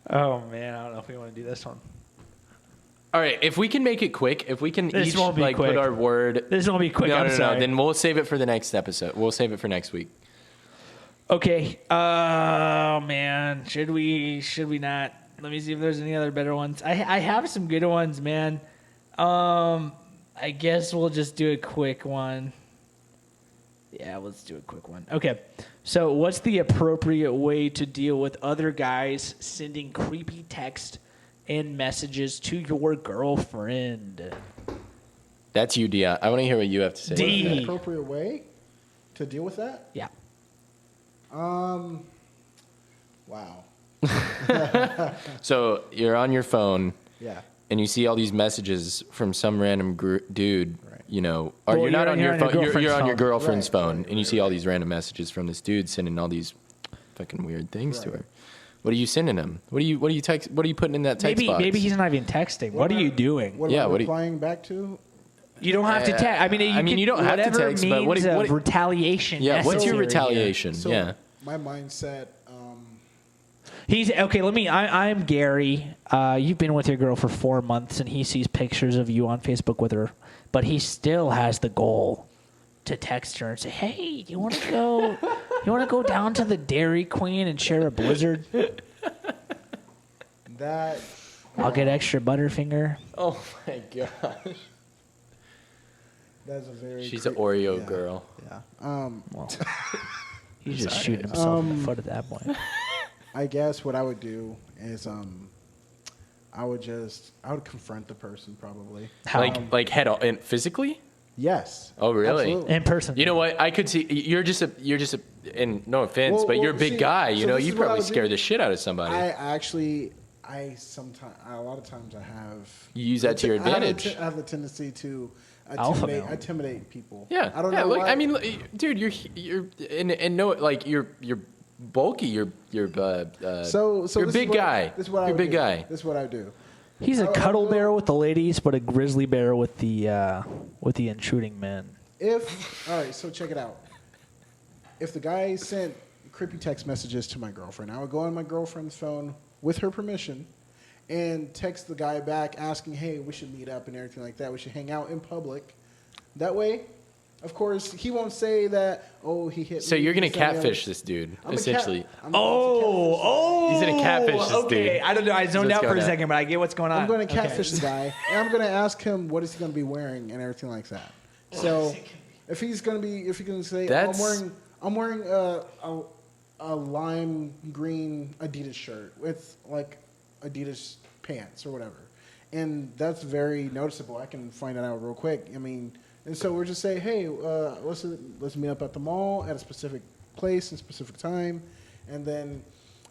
Oh man, I don't know if we want to do this one. All right, if we can make it quick, if we can This each won't be like quick. put our word. This won't be quick. No, I'm sorry. Then we'll save it for the next episode. We'll save it for next week. Okay. Oh man, should we not? Let me see if there's any other better ones. I have some good ones, man. I guess we'll just do a quick one. Yeah, let's do a quick one. Okay. So, what's the appropriate way to deal with other guys sending creepy text and messages to your girlfriend? That's you, Dia. I want to hear what you have to say. What is the appropriate way to deal with that? Yeah. Wow. So you're on your phone. Yeah. And you see all these messages from some random dude, Right. Or Well, you're not on your phone. You're on your girlfriend's phone. girlfriend's phone, and you see all these random messages from this dude sending all these fucking weird things to her. What are you sending him? What are you putting in that text box? Maybe he's not even texting. What are you doing? What am I replying back to? You don't have to text. I mean, you don't have to text, but what retaliation? Yeah, what's your necessary. retaliation? So yeah. my mindset. He's okay. I'm Gary. You've been with your girl for 4 months, and he sees pictures of you on Facebook with her, but he still has the goal to text her and say, "Hey, do you want to go? You want to go down to the Dairy Queen and share a Blizzard? I'll get extra Butterfinger." Oh my gosh. That's a very. She's an Oreo girl. Yeah. Well, he's just shooting himself in the foot at that point. I guess what I would do is I would confront the person probably. How? Like head on and physically? Yes. Oh really? Absolutely. In person. You know what? I could see you're just a and no offense, but you're a big guy, you know, you probably scare the shit out of somebody. I a lot of times I have You use that to your advantage. I have a tendency to Alpha male. intimidate people. Yeah. I don't know why. I mean, dude, you're and no, like you're bulky. You're you're a big guy. This is what you're a big guy. This is what I do. He's a cuddle bear with the ladies, but a grizzly bear with the intruding men. All right, so check it out. If the guy sent creepy text messages to my girlfriend, I would go on my girlfriend's phone with her permission and text the guy back asking, "Hey, we should meet up and everything like that. We should hang out in public." That way, of course, he won't say that, "Oh, he hit me." So you're gonna this, that, and the catfish other. this dude, I'm essentially. He's gonna catfish this dude. Okay, I don't know. I zoned What's out for going a on? second, but I get what's going on. I'm going to catfish the guy, and I'm going to ask him what is he going to be wearing and everything like that. So, if he's going to say, I'm wearing a lime green Adidas shirt with like Adidas pants or whatever, And that's very noticeable. I can find that out real quick. I mean, and so we're just saying, hey, let's meet up at the mall at a specific place and specific time, and then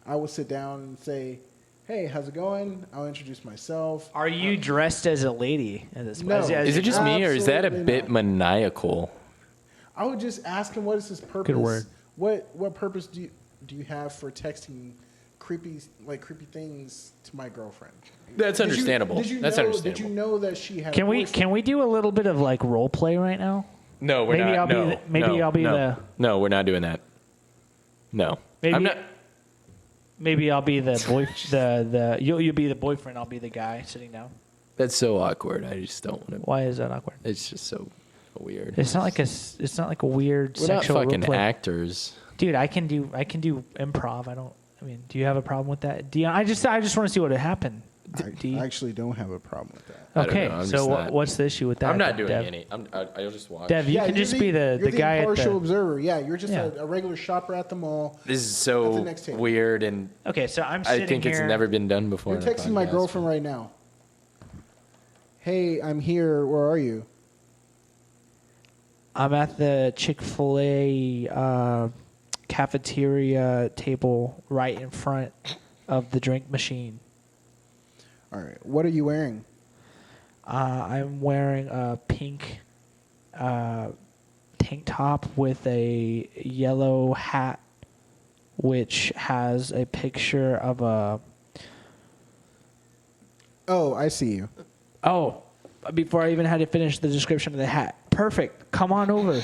I will sit down and say, hey, how's it going? I'll introduce myself. Are you dressed as a lady? No. Is it just me, or is that a Absolutely bit not. maniacal? I would just ask him, what is his purpose? Good word. What purpose do you have for texting creepy things to my girlfriend? That's understandable. That's understandable. Did you know that she had? Can we do a little bit of like role play right now? No, we're Maybe not. I'll be the. No, we're not doing that. No, Maybe I'm not. Maybe I'll be the boy. You'll be the boyfriend. I'll be the guy sitting down. That's so awkward. I just don't want to. Why is that awkward? It's just so weird. It's not like a weird We're not sexual role fucking play. actors. Dude, I can do improv. I mean, do you have a problem with that? Dion, I just want to see what would happen. I actually don't have a problem with that. I don't Okay, know, I'm so just not- what's the issue with that? I'm not then, doing Dev? any. I'll just watch. Dev, you can you're just be the you're guy at impartial the. observer. Yeah, you're just Yeah. a regular shopper at the mall. This is At so the next table. weird, and Okay, so I'm sitting I think here. it's never been done before. You're in a texting my podcast. girlfriend right now. Hey, I'm here. Where are you? I'm at the Chick-fil-A cafeteria table right in front of the drink machine. All right. What are you wearing? I'm wearing a pink tank top with a yellow hat, which has a picture of a. Oh, I see you. Oh, before I even had to finish the description of the hat. Perfect. Come on over.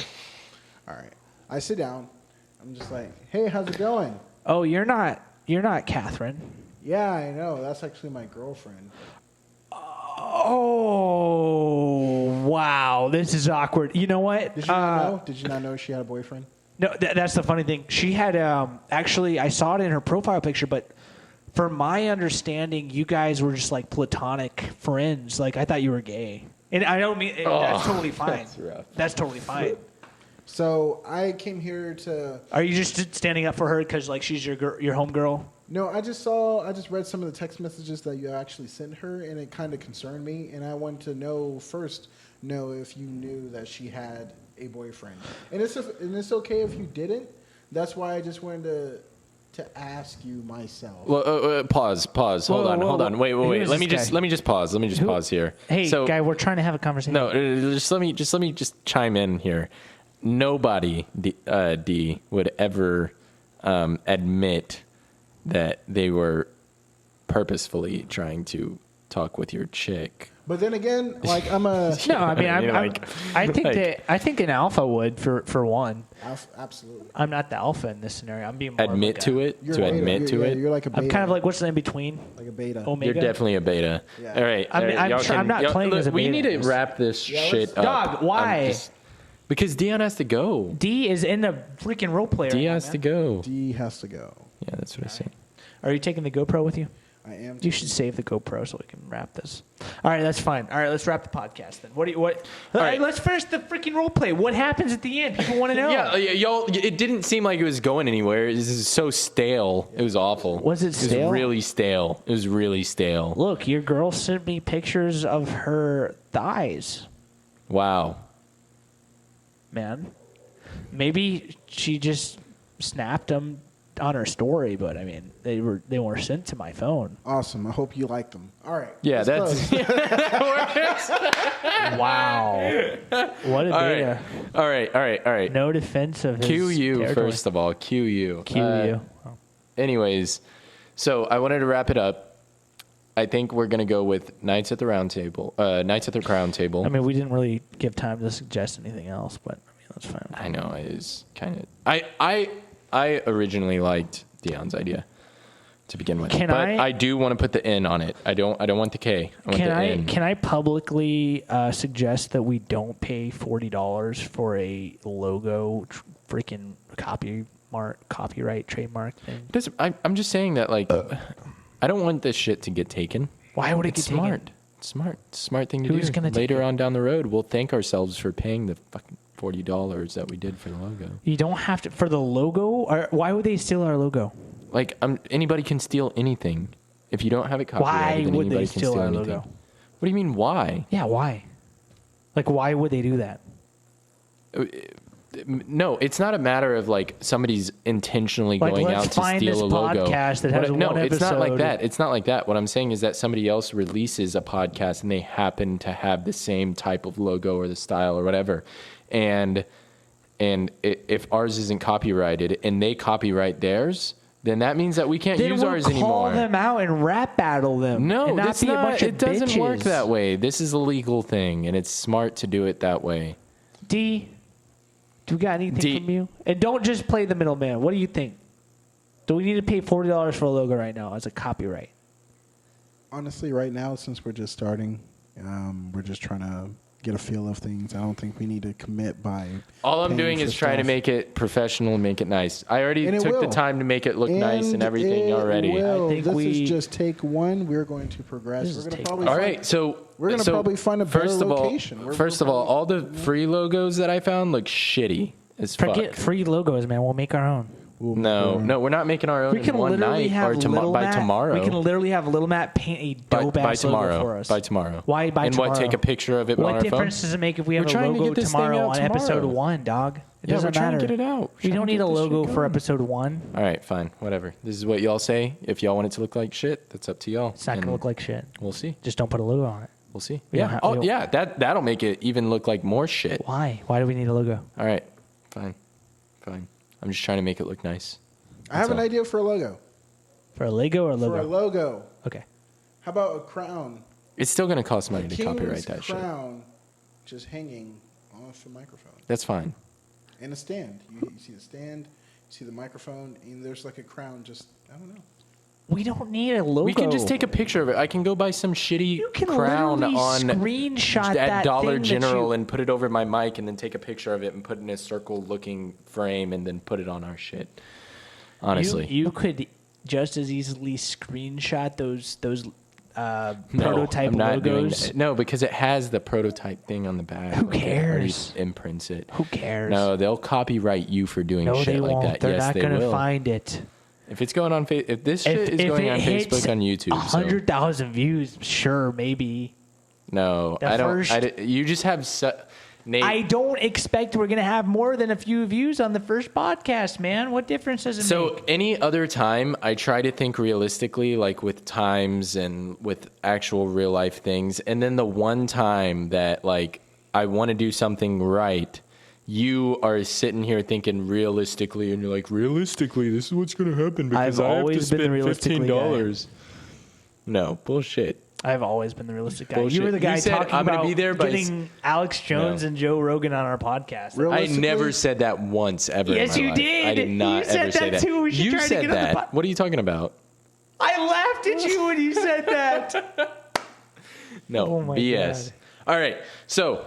All right. I sit down. I'm just like, hey, how's it going? Oh, you're not Catherine. Yeah, I know. That's actually my girlfriend. Oh, wow. This is awkward. You know what? Did you not know? Did you not know she had a boyfriend? No, that's the funny thing. She had actually, I saw it in her profile picture, but from my understanding, you guys were just like platonic friends. Like I thought you were gay, and I don't mean that's totally fine. that's rough. That's totally fine. So I came here to. Are you just standing up for her because like she's your homegirl? No, I just read some of the text messages that you actually sent her, and it kind of concerned me. And I wanted to know if you knew that she had a boyfriend. And it's okay if you didn't. That's why I just wanted to ask you myself. Well, pause. Hold on. Wait. Who is Let me this guy? just pause. Pause here. Hey, so, guy, we're trying to have a conversation. No, just let me chime in here. Nobody, D, would ever admit that they were purposefully trying to talk with your chick. But then again, like I'm a No, I mean, You know, I think an alpha would for one. absolutely. I'm not the alpha in this scenario. I'm being more Admit like to it. You're To a beta. admit to You're- it. You're like a beta. I'm kind of like what's the in between? like a beta. Omega. You're definitely a beta. Yeah. All right. I mean, all right, y'all I'm not playing as a We beta need in to this. wrap this shit up. Dog, why? Because Dion has to go. D is in the freaking role player. D right has now, to man. go. D has to go. Yeah, that's what I say. Are you taking the GoPro with you? I am. You should save the GoPro so we can wrap this. All right, that's fine. All right, let's wrap the podcast then. All right, let's finish the freaking role play. What happens at the end? People want to know. Yeah, y'all. It didn't seem like it was going anywhere. This is so stale. It was awful. Was it stale? It was really stale. It was really stale. Look, your girl sent me pictures of her thighs, Wow. man. Maybe she just snapped them on her story, but I mean, they were sent to my phone. Awesome. I hope you like them. All right. Yeah, let's that's. close. Wow, what a data. All right. No defense of his Cue you territory. first of all. Cue you. Cue you. Anyways, so I wanted to wrap it up. I think we're gonna go with Knights at the Round Table. Knights at the Crown Table. I mean, we didn't really give time to suggest anything else, but I mean, that's fine. I know it is kind of. I originally liked Dion's idea to begin with, Can but I- I do want to put the N on it. I don't want the K. I want the N. Can I publicly suggest that we don't pay $40 for a logo, freaking copyright trademark thing? I'm just saying that like I don't want this shit to get taken. Why would it It's get smart. taken? It's smart thing to Who's do. gonna take Later it? on down the road, we'll thank ourselves for paying the fucking $40 that we did for the logo. You don't have to for the logo. Or why would they steal our logo? Like anybody can steal anything. If you don't have it copyrighted, Why then would they anybody can steal steal our anything. logo? What do you mean, why? Yeah, why? Like, why would they do that? No, it's not a matter of like somebody's intentionally Like, going let's out to find steal this a logo. podcast that has No, one it's not like episode. that. It's not like that. What I'm saying is that somebody else releases a podcast and they happen to have the same type of logo or the style or whatever, and if ours isn't copyrighted and they copyright theirs, then that means that we can't Then use we'll ours call anymore. them out and rap battle them. No, and not that's be a not. bunch of It doesn't work bitches. that way. This is a legal thing, and it's smart to do it that way. D, do we got anything D. from you? And don't just play the middleman. What do you think? Do we need to pay $40 for a logo right now as a copyright? Honestly, right now, since we're just starting, we're just trying to get a feel of things. I don't think we need to commit by. All I'm paying doing for is trying to stuff. make it professional and make it nice. I already And it took the will. time to make it look nice and everything it already. will. I think this we- is just take one. We're going to progress. This is We're going to take probably one. All find- right, so We're gonna so probably find a better first of all, location. First of all, all the free logos that I found look shitty as fuck. Forget free logos, man. We'll make our own. No, we're not making our own We can in one literally night have or Little by Matt. tomorrow. We can literally have Little Matt paint a dope by ass logo tomorrow. for us. By tomorrow. Why by and tomorrow? what? Take a picture of it on What our difference phone. does it make if we have We're a trying to logo get this thing tomorrow out on episode tomorrow. 1, dog? It Yeah, doesn't we're trying matter. to get it out. We're We trying don't to need get a this shit logo for going. episode 1. All right, fine, whatever. This is what y'all say. If y'all want it to look like shit, that's up to y'all. It's not And gonna look like shit. We'll see. Just don't put a logo on it. We'll see. We don't Yeah. have- we Oh, don't- yeah. That'll make it even look like more shit. Why? Why do we need a logo? All right. Fine. I'm just trying to make it look nice. I have an all. idea for a logo. For a Lego or a logo? For a logo. Okay. How about a crown? It's still going to cost money A to copyright king's that shit. crown just hanging off the microphone. That's fine. And a stand. You see the stand, you see the microphone, and there's like a crown just, I don't know. We don't need a logo. We can just take a picture of it. I can go buy some shitty You can crown literally on screenshot at that Dollar thing that General you- and put it over my mic and then take a picture of it and put it in a circle-looking frame and then put it on our shit. Honestly. You could just as easily screenshot those No, prototype I'm not doing logos. that. No, because it has the prototype thing on the back. Who Like, it already cares? imprints it. Who cares? No, they'll copyright you for doing No, shit they like won't. that. They're Yes, not they gonna will. find it. If it's going on, if this shit is going it on hits Facebook, on YouTube, so 100,000 views, sure, maybe. no, The I don't. first- You just have. Nate, I don't expect we're gonna have more than a few views on the first podcast, man. What difference does it So make? any other time, I try to think realistically, like with times and with actual real life things. And then the one time that like I want to do something right, you are sitting here thinking realistically, and you're like, realistically, this is what's going to happen because I've I have to always been the spend realistically $15. No bullshit. I've always been the realistic guy. Bullshit. You were the guy You said, talking "I'm gonna about be there by getting Alex Jones No. and Joe Rogan on our podcast. Real- I Realistically- never said that once ever. Yes, in my you life. did. I did not You said ever say that that. too. We should You try to said get on the that. pod- What are you talking about? I laughed at you when you said that. No, Oh my BS. God. All right, so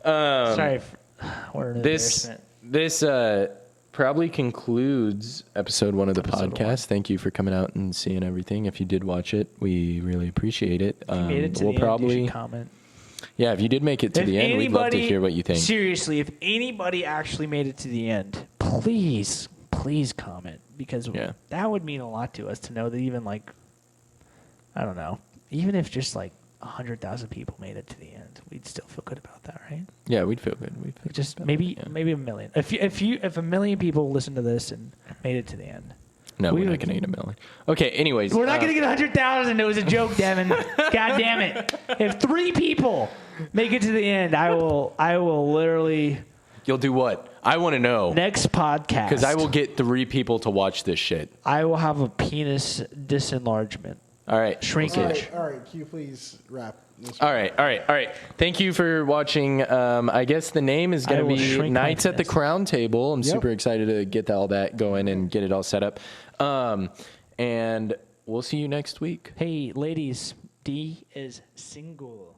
Sorry, what an this embarrassment. probably concludes episode 1 of the Episode podcast. Thank you for coming out and seeing everything. If you did watch it, we really appreciate it. If you made it to we'll the probably, end, you should comment. yeah. If you did make it to If the end, we'd love to hear what you think. Seriously, if anybody actually made it to the end, please comment because Yeah. that would mean a lot to us to know that even like, I don't know, even if just like 100,000 people made it to the end, we'd still feel good about that, right? Yeah, we'd feel good. Like just maybe a million. If a million people listened to this and made it to the end, No, we we're not would- going to get a million. Okay, anyways. we're not gonna get 100,000. It was a joke, Devon. God damn it! If 3 people make it to the end, I will literally You'll do what? I want to know. next podcast Because I will get 3 people to watch this shit. I will have a penis disenlargement, All right. shrinkage. All right. Can you please wrap this? All right. Thank you for watching. I guess the name is I going to will be shrink my Nights at the penis. Crown Table. I'm Yep. super excited to get all that going and get it all set up. And we'll see you next week. Hey, ladies, D is single.